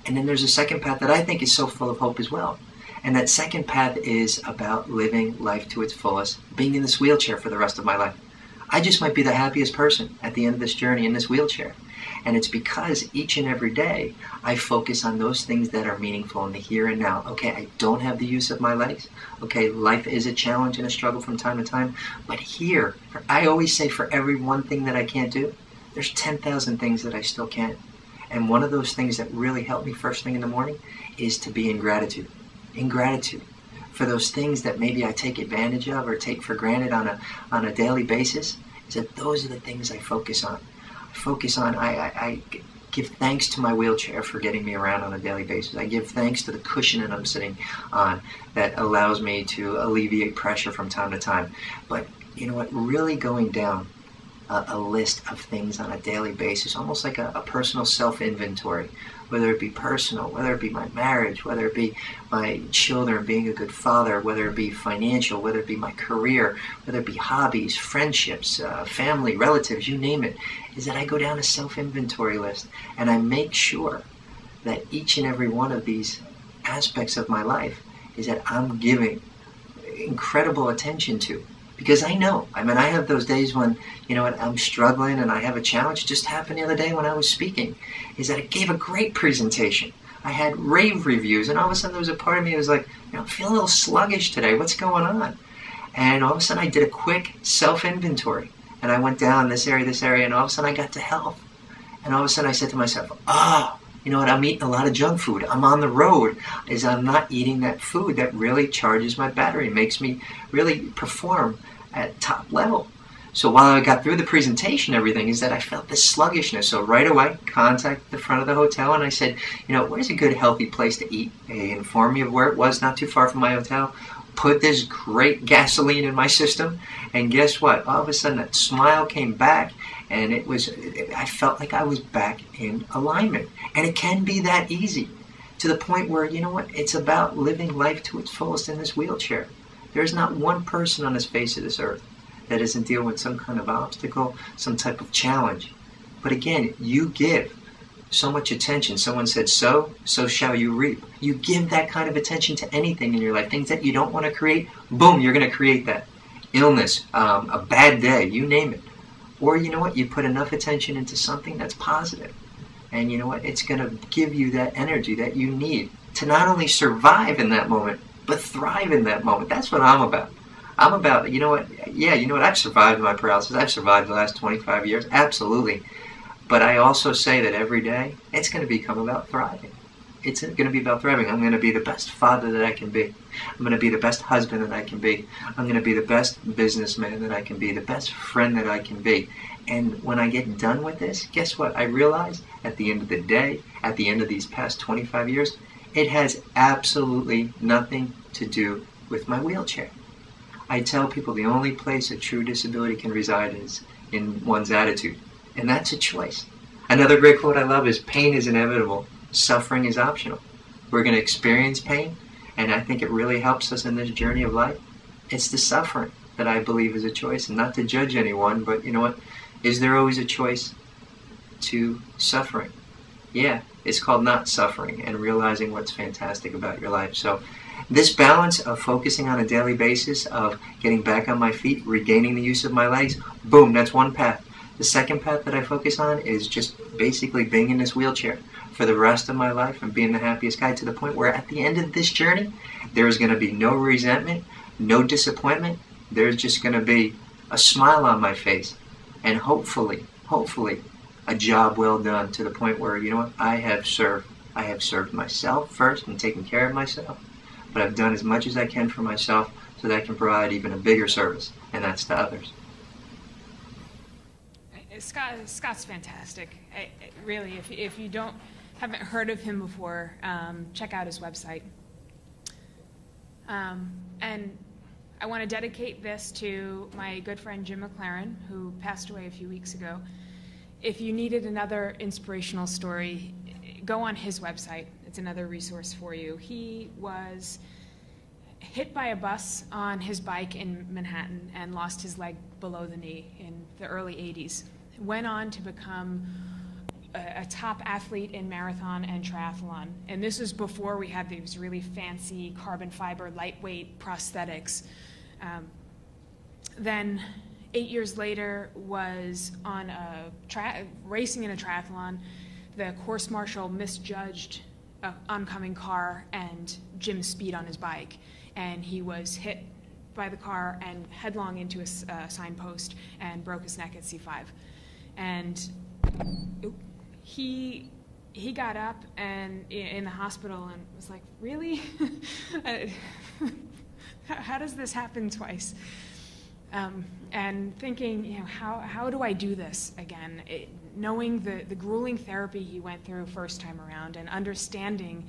And then there's a second path that I think is so full of hope as well. And that second path is about living life to its fullest, being in this wheelchair for the rest of my life. I just might be the happiest person at the end of this journey in this wheelchair. And it's because each and every day I focus on those things that are meaningful in the here and now. Okay, I don't have the use of my legs. Okay, life is a challenge and a struggle from time to time. But here, I always say, for every one thing that I can't do, there's 10,000 things that I still can. And one of those things that really help me first thing in the morning is to be in gratitude. In gratitude for those things that maybe I take advantage of or take for granted on a daily basis, is that those are the things I focus on. I give thanks to my wheelchair for getting me around on a daily basis. I give thanks to the cushion that I'm sitting on that allows me to alleviate pressure from time to time. But you know what, really going down a list of things on a daily basis, almost like a personal self-inventory, whether it be personal, whether it be my marriage, whether it be my children, being a good father, whether it be financial, whether it be my career, whether it be hobbies, friendships, family, relatives, you name it, is that I go down a self-inventory list and I make sure that each and every one of these aspects of my life is that I'm giving incredible attention to. Because I know, I have those days when, you know what, I'm struggling and I have a challenge. It just happened the other day when I was speaking, is that I gave a great presentation. I had rave reviews, and all of a sudden there was a part of me that was like, you know, I'm feeling a little sluggish today. What's going on? And all of a sudden I did a quick self-inventory, and I went down this area, and all of a sudden I got to health. And all of a sudden I said to myself, you know what, I'm eating a lot of junk food. I'm on the road, is I'm not eating that food that really charges my battery, makes me really perform at top level. So while I got through the presentation, everything is that I felt this sluggishness. So right away, contacted the front of the hotel and I said, you know, where's a good healthy place to eat? They informed me of where it was, not too far from my hotel. Put this great gasoline in my system, and guess what? All of a sudden that smile came back, and I felt like I was back in alignment. And it can be that easy, to the point where, you know what, it's about living life to its fullest in this wheelchair. There's not one person on this face of this earth that isn't dealing with some kind of obstacle, some type of challenge. But again, you give so much attention. Someone said, so shall you reap. You give that kind of attention to anything in your life, things that you don't want to create, boom, you're going to create that. Illness, a bad day, you name it. Or you know what, you put enough attention into something that's positive, and you know what, it's going to give you that energy that you need to not only survive in that moment, but thrive in that moment. That's what I'm about. I'm about, you know what, I've survived my paralysis. I've survived the last 25 years, absolutely. But I also say that every day, it's going to become about thriving. It's going to be about thriving. I'm going to be the best father that I can be. I'm going to be the best husband that I can be. I'm going to be the best businessman that I can be, the best friend that I can be. And when I get done with this, guess what? I realize at the end of the day, at the end of these past 25 years, it has absolutely nothing to do with my wheelchair. I tell people the only place a true disability can reside is in one's attitude. And that's a choice. Another great quote I love is, pain is inevitable. Suffering is optional. We're going to experience pain, and I think it really helps us in this journey of life. It's the suffering that I believe is a choice, and not to judge anyone, but you know what? Is there always a choice to suffering? Yeah, it's called not suffering and realizing what's fantastic about your life. So this balance of focusing on a daily basis, of getting back on my feet, regaining the use of my legs, boom, that's one path. The second path that I focus on is just basically being in this wheelchair for the rest of my life and being the happiest guy, to the point where at the end of this journey, there is going to be no resentment, no disappointment. There's just going to be a smile on my face, and hopefully, a job well done, to the point where, you know what, I have served myself first and taken care of myself, but I've done as much as I can for myself so that I can provide even a bigger service, and that's to others. Scott's fantastic. Really, if you haven't heard of him before, check out his website. And I want to dedicate this to my good friend Jim McLaren, who passed away a few weeks ago. If you needed another inspirational story, go on his website. It's another resource for you. He was hit by a bus on his bike in Manhattan and lost his leg below the knee in the early 80s. Went on to become a top athlete in marathon and triathlon. And this was before we had these really fancy carbon fiber lightweight prosthetics. Then 8 years later was on racing in a triathlon. The course marshal misjudged an oncoming car and Jim's speed on his bike. And he was hit by the car and headlong into a signpost and broke his neck at C5. And he got up and in the hospital and was like, really? How does this happen twice? And thinking, you know, how do I do this again? Knowing the grueling therapy he went through first time around, and understanding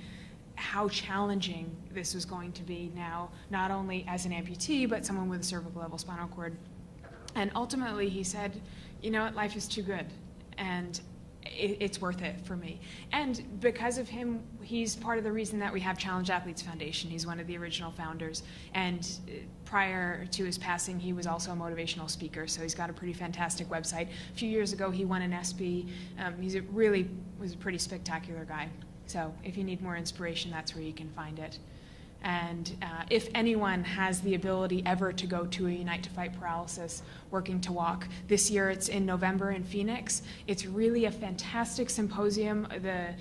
how challenging this was going to be now, not only as an amputee, but someone with a cervical level spinal cord. And ultimately he said, you know what, life is too good, and it's worth it for me. And because of him, he's part of the reason that we have Challenge Athletes Foundation. He's one of the original founders. And prior to his passing, he was also a motivational speaker, so he's got a pretty fantastic website. A few years ago, he won an ESPY. He was a pretty spectacular guy. So if you need more inspiration, that's where you can find it. And if anyone has the ability ever to go to a Unite to Fight Paralysis Working to Walk, this year it's in November in Phoenix. It's really a fantastic symposium. The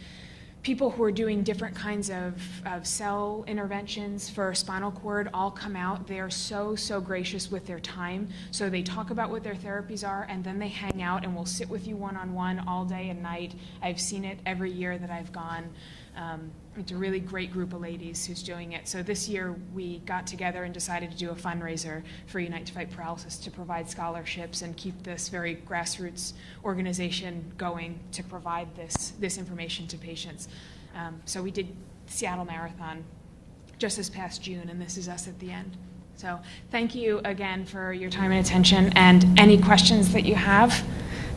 people who are doing different kinds of cell interventions for spinal cord all come out. They are so gracious with their time. So they talk about what their therapies are, and then they hang out and will sit with you one-on-one all day and night. I've seen it every year that I've gone. It's a really great group of ladies who's doing it. So this year we got together and decided to do a fundraiser for Unite to Fight Paralysis to provide scholarships and keep this very grassroots organization going to provide this information to patients. So we did Seattle Marathon just this past June, and this is us at the end. So thank you again for your time and attention, and any questions that you have,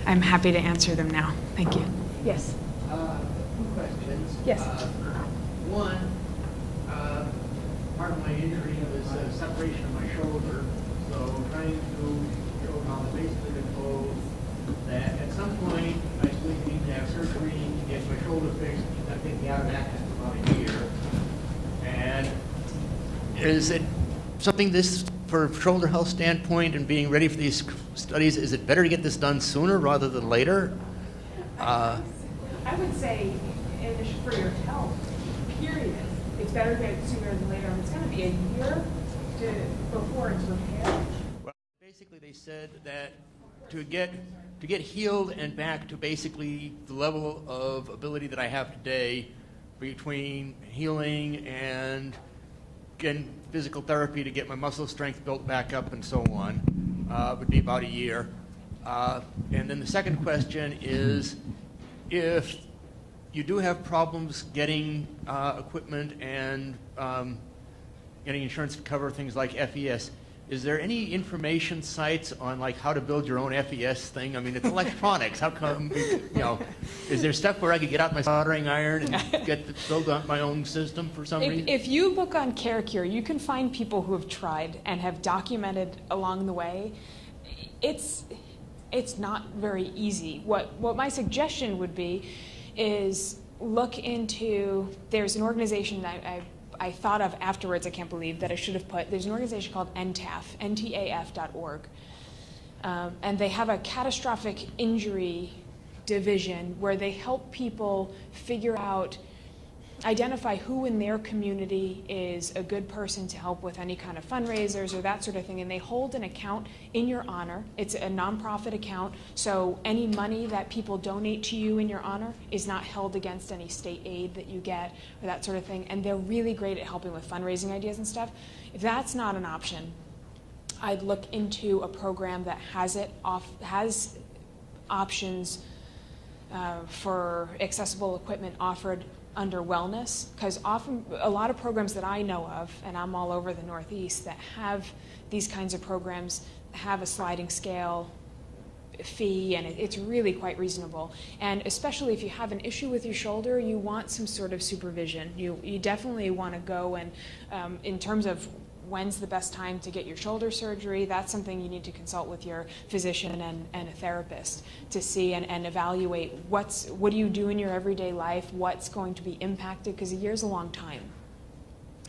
I'm happy to answer them now. Thank you. Yes. Questions. Yes. One, part of my injury was separation of my shoulder, so trying to show how the basically control that at some point I was going to need to have surgery to get my shoulder fixed. I think the out of action for about a year. And is it something this, for shoulder health standpoint and being ready for these studies, is it better to get this done sooner rather than later? I would say for your health, period, it's better to get it sooner than later. It's going to be a year before it's repaired. Well, basically they said that to get healed and back to basically the level of ability that I have today, between healing and getting physical therapy to get my muscle strength built back up and so on, would be about a year. And then the second question is, if you do have problems getting equipment and getting insurance to cover things like FES, is there any information sites on like how to build your own FES thing? I mean, it's electronics. How come, you know, is there stuff where I could get out my soldering iron and build out my own system for some reason? If you look on CareCure, you can find people who have tried and have documented along the way. It's not very easy. What my suggestion would be is look into, there's an organization that I thought of afterwards, I can't believe that I should have put, there's an organization called NTAF, NTAF.org. And they have a catastrophic injury division where they help people figure out, identify who in their community is a good person to help with any kind of fundraisers or that sort of thing, and they hold an account in your honor. It's a nonprofit account, so any money that people donate to you in your honor is not held against any state aid that you get or that sort of thing, and they're really great at helping with fundraising ideas and stuff. If that's not an option, I'd look into a program that has options for accessible equipment offered under wellness, because often a lot of programs that I know of, and I'm all over the Northeast, that have these kinds of programs have a sliding scale fee, and it's really quite reasonable. And especially if you have an issue with your shoulder, you want some sort of supervision. You definitely want to go and in terms of when's the best time to get your shoulder surgery, that's something you need to consult with your physician and a therapist to see and evaluate what do you do in your everyday life, what's going to be impacted, because a year's a long time.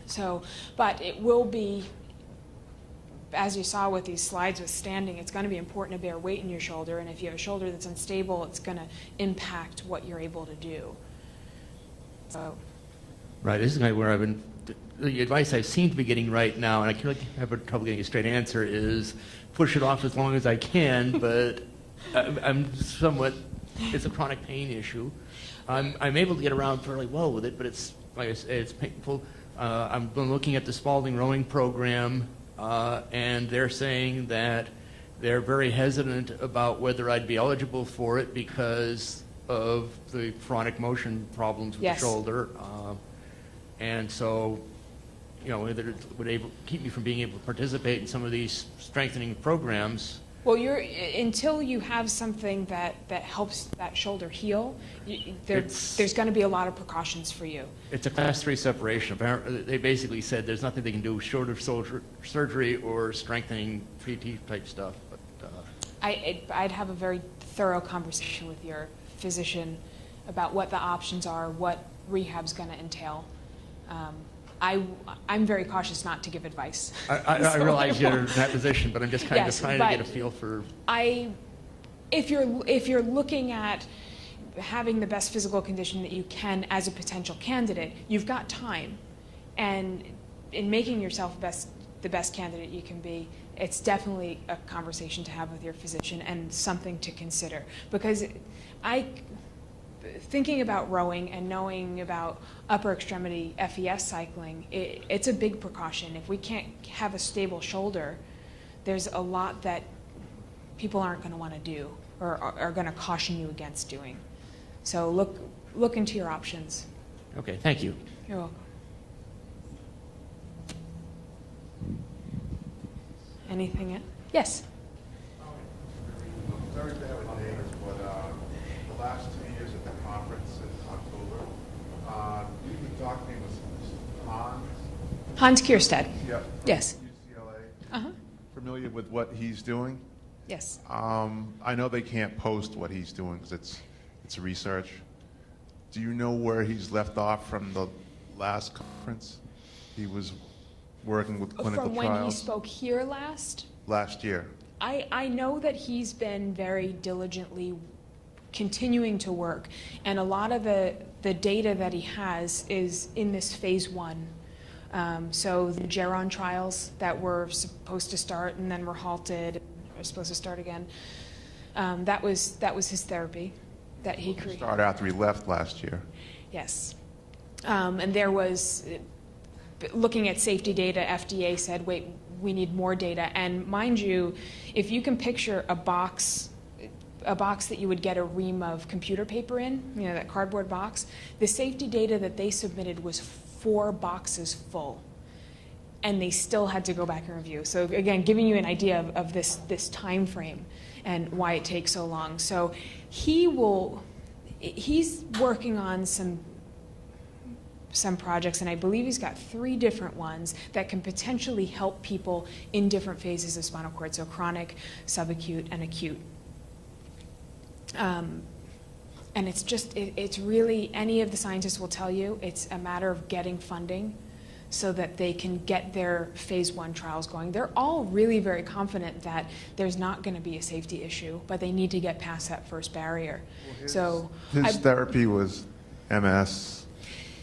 So, but it will be, as you saw with these slides with standing, it's going to be important to bear weight in your shoulder, and if you have a shoulder that's unstable, it's going to impact what you're able to do. So. Right, this is kind of where I've been, the advice I seem to be getting right now, and I can't have trouble getting a straight answer, is push it off as long as I can, but I'm somewhat, it's a chronic pain issue. I'm able to get around fairly well with it, but it's, like I said, it's painful. I've been looking at the Spalding rowing program, and they're saying that they're very hesitant about whether I'd be eligible for it because of the chronic motion problems with the shoulder. And so, you know, whether it would keep me from being able to participate in some of these strengthening programs. Well, until you have something that helps that shoulder heal, there's going to be a lot of precautions for you. It's a class 3 separation. Apparently, they basically said there's nothing they can do short of surgery or strengthening PT type stuff. But I'd have a very thorough conversation with your physician about what the options are, what rehab's going to entail. I'm very cautious not to give advice. I realize you're in that position, but I'm just kind of trying to get a feel for. If you're looking at having the best physical condition that you can as a potential candidate, you've got time, and in making yourself the best candidate you can be, it's definitely a conversation to have with your physician and something to consider, because thinking about rowing and knowing about upper extremity FES cycling, it's a big precaution. If we can't have a stable shoulder, there's a lot that people aren't going to want to do or are going to caution you against doing. So look into your options. Okay, thank you. You're welcome. Anything else? Yes? Sorry to have a name, but the last 2 years at the conference in October, the doc name was Hans Kierstead. Yep. Yes. UCLA. Uh-huh. Familiar with what he's doing? Yes. I know they can't post what he's doing because it's research. Do you know where he's left off from the last conference? He was working with clinical From trials. when he spoke here last? Last year. I know that he's been very diligently continuing to work, and a lot of the data that he has is in this phase 1. So the Geron trials that were supposed to start and then were halted, are supposed to start again. That was his therapy that he created. Started after he left last year. Yes, and there was, looking at safety data, FDA said, wait, we need more data. And mind you, if you can picture a box that you would get a ream of computer paper in, you know, that cardboard box, the safety data that they submitted was 4 boxes full. And they still had to go back and review. So again, giving you an idea of this time frame and why it takes so long. So he's working on some projects, and I believe he's got 3 different ones that can potentially help people in different phases of spinal cord, so chronic, subacute, and acute. And it's really, any of the scientists will tell you, it's a matter of getting funding so that they can get their phase 1 trials going. They're all really very confident that there's not going to be a safety issue, but they need to get past that first barrier. His therapy was MS,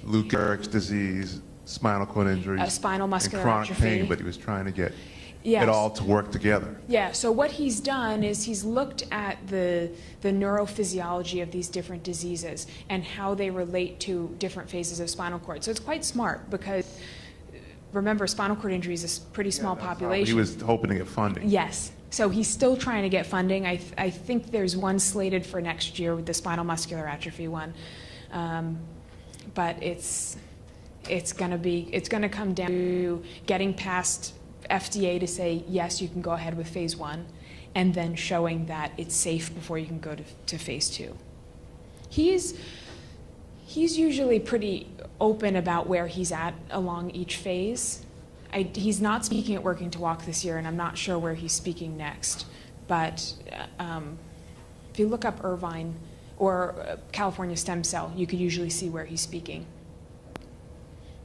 Lou Gehrig's disease, spinal cord injuries, spinal muscular and chronic atrophy. pain, but he was trying to get Yes. it all to work together. Yeah, so what he's done is he's looked at the neurophysiology of these different diseases and how they relate to different phases of spinal cord. So it's quite smart because, remember, spinal cord injury is a pretty small population. He was hoping to get funding. Yes. So he's still trying to get funding. I think there's one slated for next year with the spinal muscular atrophy one. But it's going to come down to getting past FDA to say, yes, you can go ahead with phase 1, and then showing that it's safe before you can go to phase 2. He's usually pretty open about where he's at along each phase. He's not speaking at Working to Walk this year, and I'm not sure where he's speaking next. But if you look up Irvine or California Stem Cell, you could usually see where he's speaking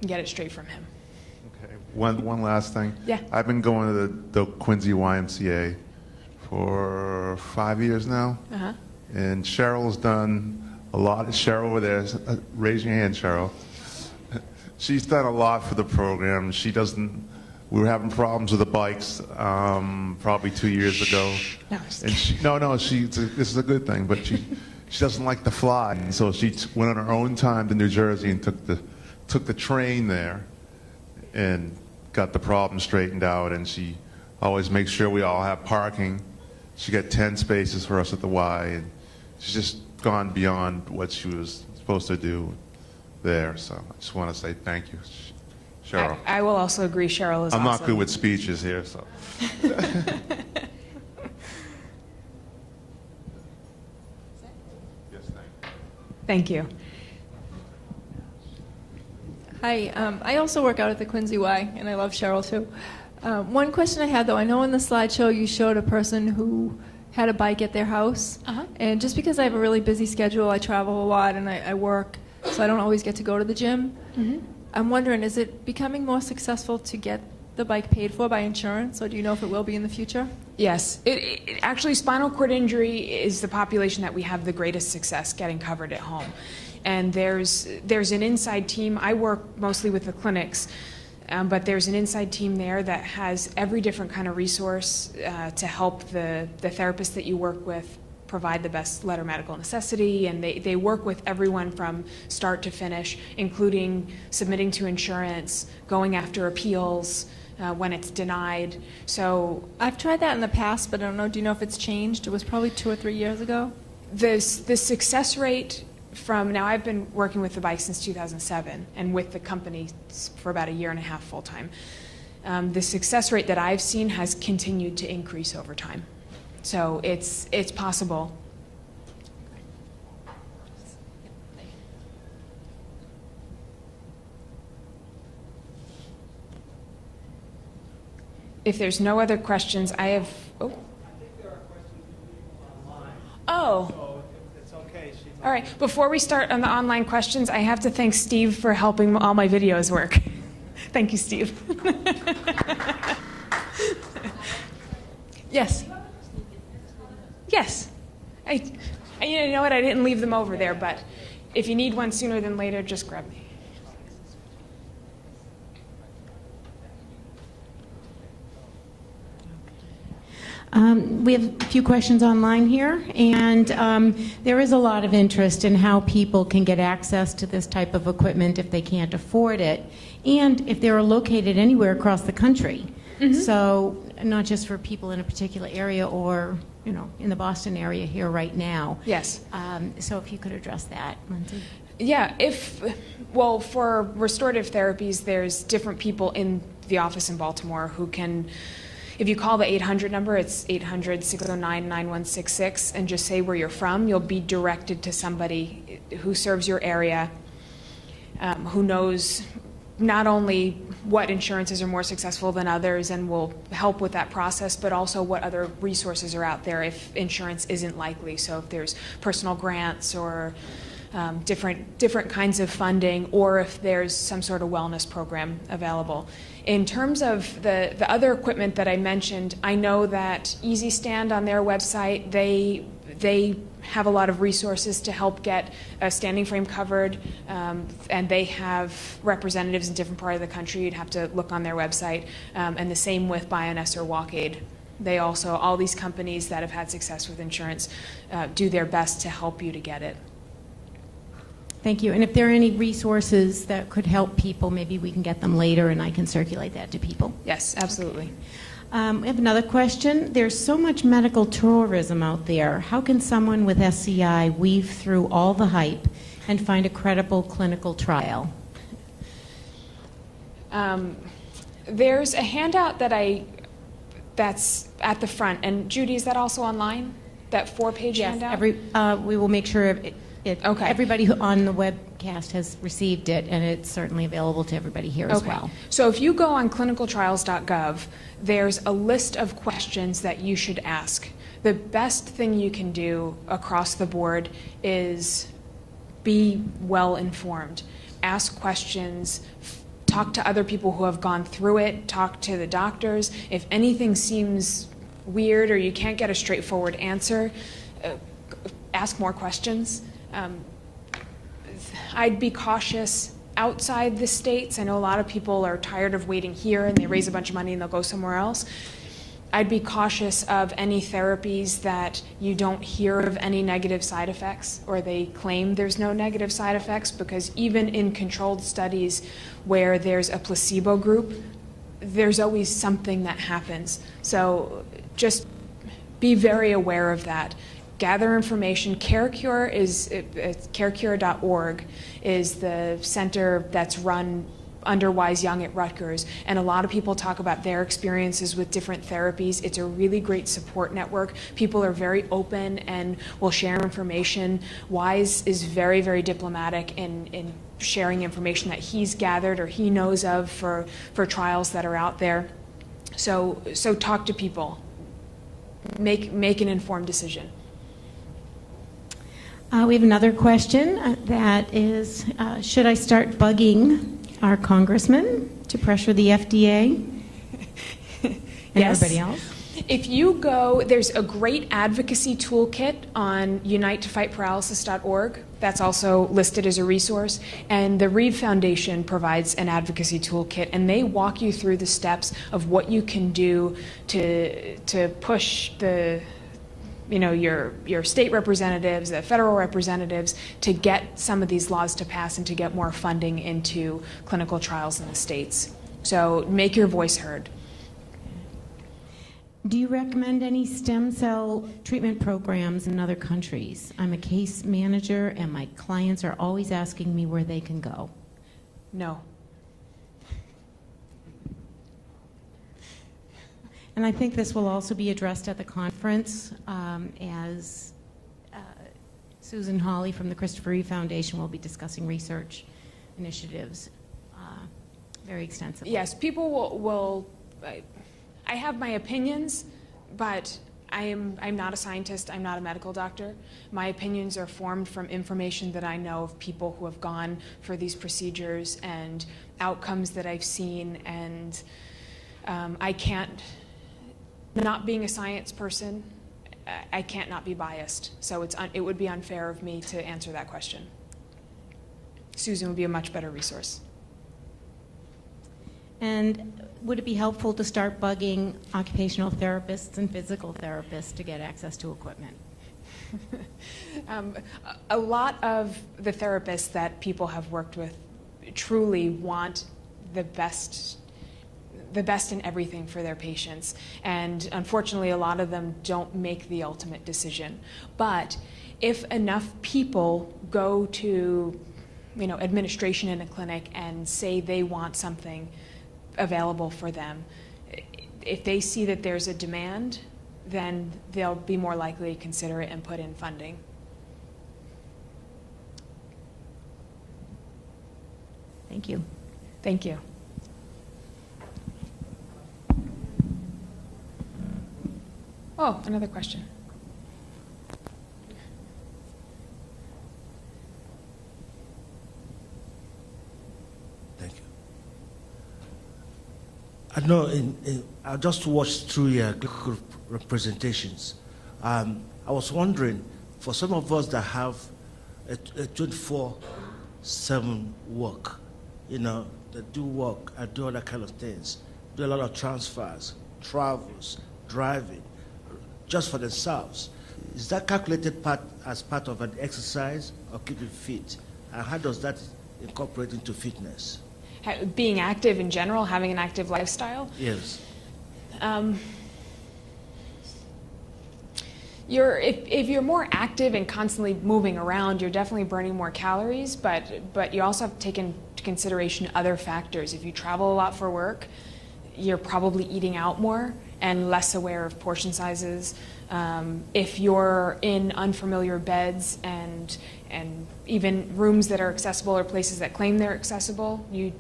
and get it straight from him. Okay. One last thing. Yeah. I've been going to the Quincy YMCA for 5 years now. Uh-huh. And Cheryl's done a lot. Cheryl over there, raise your hand, Cheryl. She's done a lot for the program. She doesn't, we were having problems with the bikes probably 2 years ago. No, And this is a good thing, but she doesn't like to fly. And so she went on her own time to New Jersey and took the train there and got the problem straightened out. And she always makes sure we all have parking. She got 10 spaces for us at the Y, and she's just gone beyond what she was supposed to do there. So I just want to say thank you, Cheryl. I will also agree Cheryl is I'm awesome. not good with speeches here, so. Yes, Thank you. Hi, I also work out at the Quincy Y, and I love Cheryl too. One question I had, though, I know in the slideshow you showed a person who had a bike at their house, and just because I have a really busy schedule, I travel a lot and I work, so I don't always get to go to the gym. I'm wondering, is it becoming more successful to get the bike paid for by insurance, or do you know if it will be in the future? Yes. Actually, spinal cord injury is the population that we have the greatest success getting covered at home. And there's an inside team. I work mostly with the clinics, but there's an inside team there that has every different kind of resource to help the therapist that you work with provide the best letter of medical necessity, and they work with everyone from start to finish, including submitting to insurance, going after appeals when it's denied. So I've tried that in the past, but I don't know. Do you know if it's changed? It was probably 2 or 3 years ago. The success rate now I've been working with the bike since 2007 and with the company for about 1.5 years full time. The success rate that I've seen has continued to increase over time. So it's possible. If there's no other questions, I have. Oh. I think there are questions from people online. Oh. So if it's okay. All right. Before we start on the online questions, I have to thank Steve for helping all my videos work. Thank you, Steve. Yes. Yes. You know what? I didn't leave them over there, but if you need one sooner than later, just grab me. We have a few questions online here, and there is a lot of interest in how people can get access to this type of equipment if they can't afford it, and if they're located anywhere across the country. So not just for people in a particular area or, you know, in the Boston area here right now. Yes. So if you could address that, Lindsay. Yeah, for restorative therapies, there's different people in the office in Baltimore who can, if you call the 800 number, it's 800-609-9166, and just say where you're from, you'll be directed to somebody who serves your area, who knows not only what insurances are more successful than others and will help with that process, but also what other resources are out there if insurance isn't likely. So if there's personal grants or different kinds of funding, or if there's some sort of wellness program available. In terms of the other equipment that I mentioned, I know that Easy Stand on their website, they have a lot of resources to help get a standing frame covered, and they have representatives in different parts of the country. You'd have to look on their website, and the same with Bioness or WalkAid. They also, all these companies that have had success with insurance, do their best to help you to get it. Thank you. And if there are any resources that could help people, maybe we can get them later and I can circulate that to people. Yes, absolutely. We have another question. There's so much medical tourism out there. How can someone with SCI weave through all the hype and find a credible clinical trial? There's a handout that's at the front. And Judy, is that also online? That 4-page handout? Yes, we will make sure Okay. Everybody who on the webcast has received it, and it's certainly available to everybody here as well. So if you go on clinicaltrials.gov, there's a list of questions that you should ask. The best thing you can do across the board is be well informed. Ask questions, talk to other people who have gone through it, talk to the doctors. If anything seems weird or you can't get a straightforward answer, ask more questions. I'd be cautious outside the states. I know a lot of people are tired of waiting here and they raise a bunch of money and they'll go somewhere else. I'd be cautious of any therapies that you don't hear of any negative side effects, or they claim there's no negative side effects, because even in controlled studies where there's a placebo group, there's always something that happens. So just be very aware of that. Gather information. CareCure is carecure.org is the center that's run under Wise Young at Rutgers, and a lot of people talk about their experiences with different therapies. It's a really great support network. People are very open and will share information. Wise is very, very diplomatic in sharing information that he's gathered or he knows of for trials that are out there. So talk to people. Make an informed decision. We have another question that is, should I start bugging our congressman to pressure the FDA and Yes. everybody else? If you go, there's a great advocacy toolkit on unitetoFightParalysis.org. That's also listed as a resource. And the Reeve Foundation provides an advocacy toolkit, and they walk you through the steps of what you can do to push your state representatives, the federal representatives, to get some of these laws to pass and to get more funding into clinical trials in the states. So make your voice heard. Do you recommend any stem cell treatment programs in other countries? I'm a case manager and my clients are always asking me where they can go. No. And I think this will also be addressed at the conference, as Susan Hawley from the Christopher Reeve Foundation will be discussing research initiatives very extensively. Yes, people will I have my opinions, but I'm not a scientist, I'm not a medical doctor. My opinions are formed from information that I know of people who have gone for these procedures and outcomes that I've seen, and I can't, not being a science person, I can't not be biased. So it would be unfair of me to answer that question. Susan would be a much better resource. And would it be helpful to start bugging occupational therapists and physical therapists to get access to equipment? A lot of the therapists that people have worked with truly want the best in everything for their patients. And unfortunately, a lot of them don't make the ultimate decision. But if enough people go to, administration in a clinic and say they want something available for them, if they see that there's a demand, then they'll be more likely to consider it and put in funding. Thank you. Thank you. Oh, another question. know I just watched through your clinical presentations. I was wondering, for some of us that have a 24/7 work, that do work and do other kind of things, do a lot of transfers, travels, driving, just for themselves. Is that calculated as part of an exercise or keeping fit? And how does that incorporate into fitness? Being active in general, having an active lifestyle? Yes. If you're more active and constantly moving around, you're definitely burning more calories, but you also have to take into consideration other factors. If you travel a lot for work, you're probably eating out more and less aware of portion sizes. If you're in unfamiliar beds and even rooms that are accessible or places that claim they're accessible, you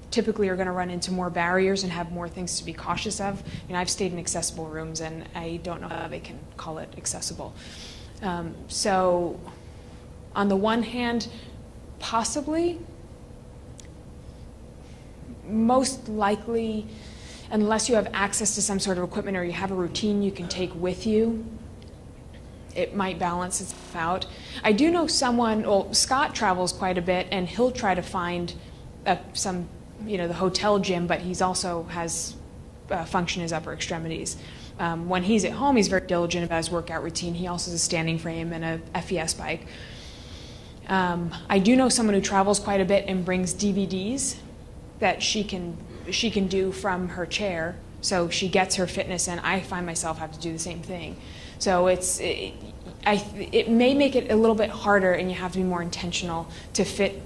typically are going to run into more barriers and have more things to be cautious of. I've stayed in accessible rooms, and I don't know how they can call it accessible. So on the one hand, possibly, most likely, unless you have access to some sort of equipment or you have a routine you can take with you, it might balance itself out. I do know Scott travels quite a bit, and he'll try to find the hotel gym, but he's also has function in his upper extremities. When he's at home, he's very diligent about his workout routine. He also has a standing frame and a FES bike. I do know someone who travels quite a bit and brings DVDs that she can do from her chair, so she gets her fitness in. I find myself have to do the same thing. So it may make it a little bit harder, and you have to be more intentional to fit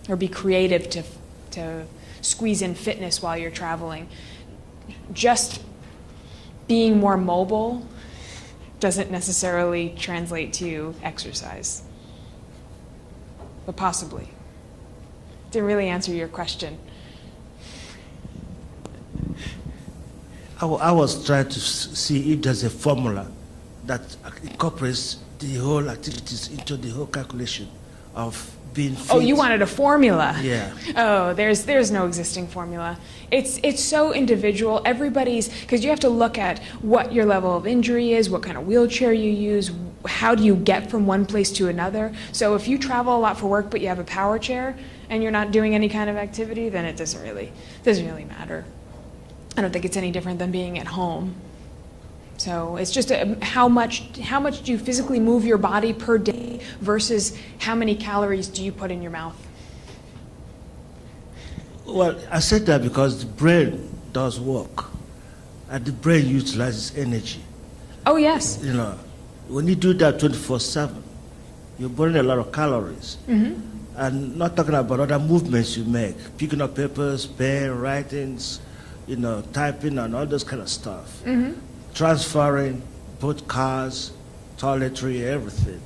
or be creative to squeeze in fitness while you're traveling. Just being more mobile doesn't necessarily translate to exercise, but possibly. Didn't really answer your question. I was trying to see if there's a formula that incorporates the whole activities into the whole calculation of being fit. Oh, you wanted a formula? Yeah. Oh, there's no existing formula. It's so individual. Because you have to look at what your level of injury is, what kind of wheelchair you use, how do you get from one place to another. So if you travel a lot for work but you have a power chair and you're not doing any kind of activity, then it doesn't really matter. I don't think it's any different than being at home. So it's just how much do you physically move your body per day versus how many calories do you put in your mouth? Well, I said that because the brain does work, and the brain utilizes energy. Oh, yes. When you do that 24/7, you're burning a lot of calories. Mm-hmm. And not talking about other movements you make, picking up papers, pen, writings, typing and all those kind of stuff. Mm-hmm. Transferring both cars, toiletry, everything,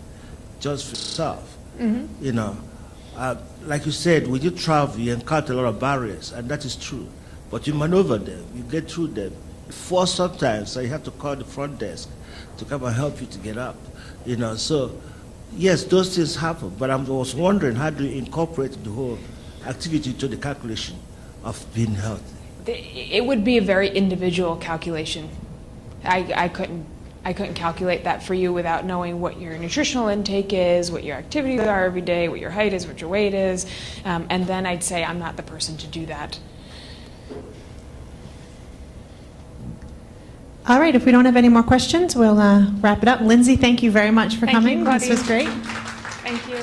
just for yourself. Mm-hmm. Like you said, when you travel, you encounter a lot of barriers, and that is true. But you maneuver them, you get through them. For sometimes, so you have to call the front desk to come and help you to get up. So yes, those things happen. But I was wondering, how do you incorporate the whole activity to the calculation of being healthy? It would be a very individual calculation. I couldn't calculate that for you without knowing what your nutritional intake is, what your activities are every day, what your height is, what your weight is, and then I'd say I'm not the person to do that. All right, if we don't have any more questions, we'll wrap it up. Lindsay, thank you very much for coming. Thank you, This was great. Thank you.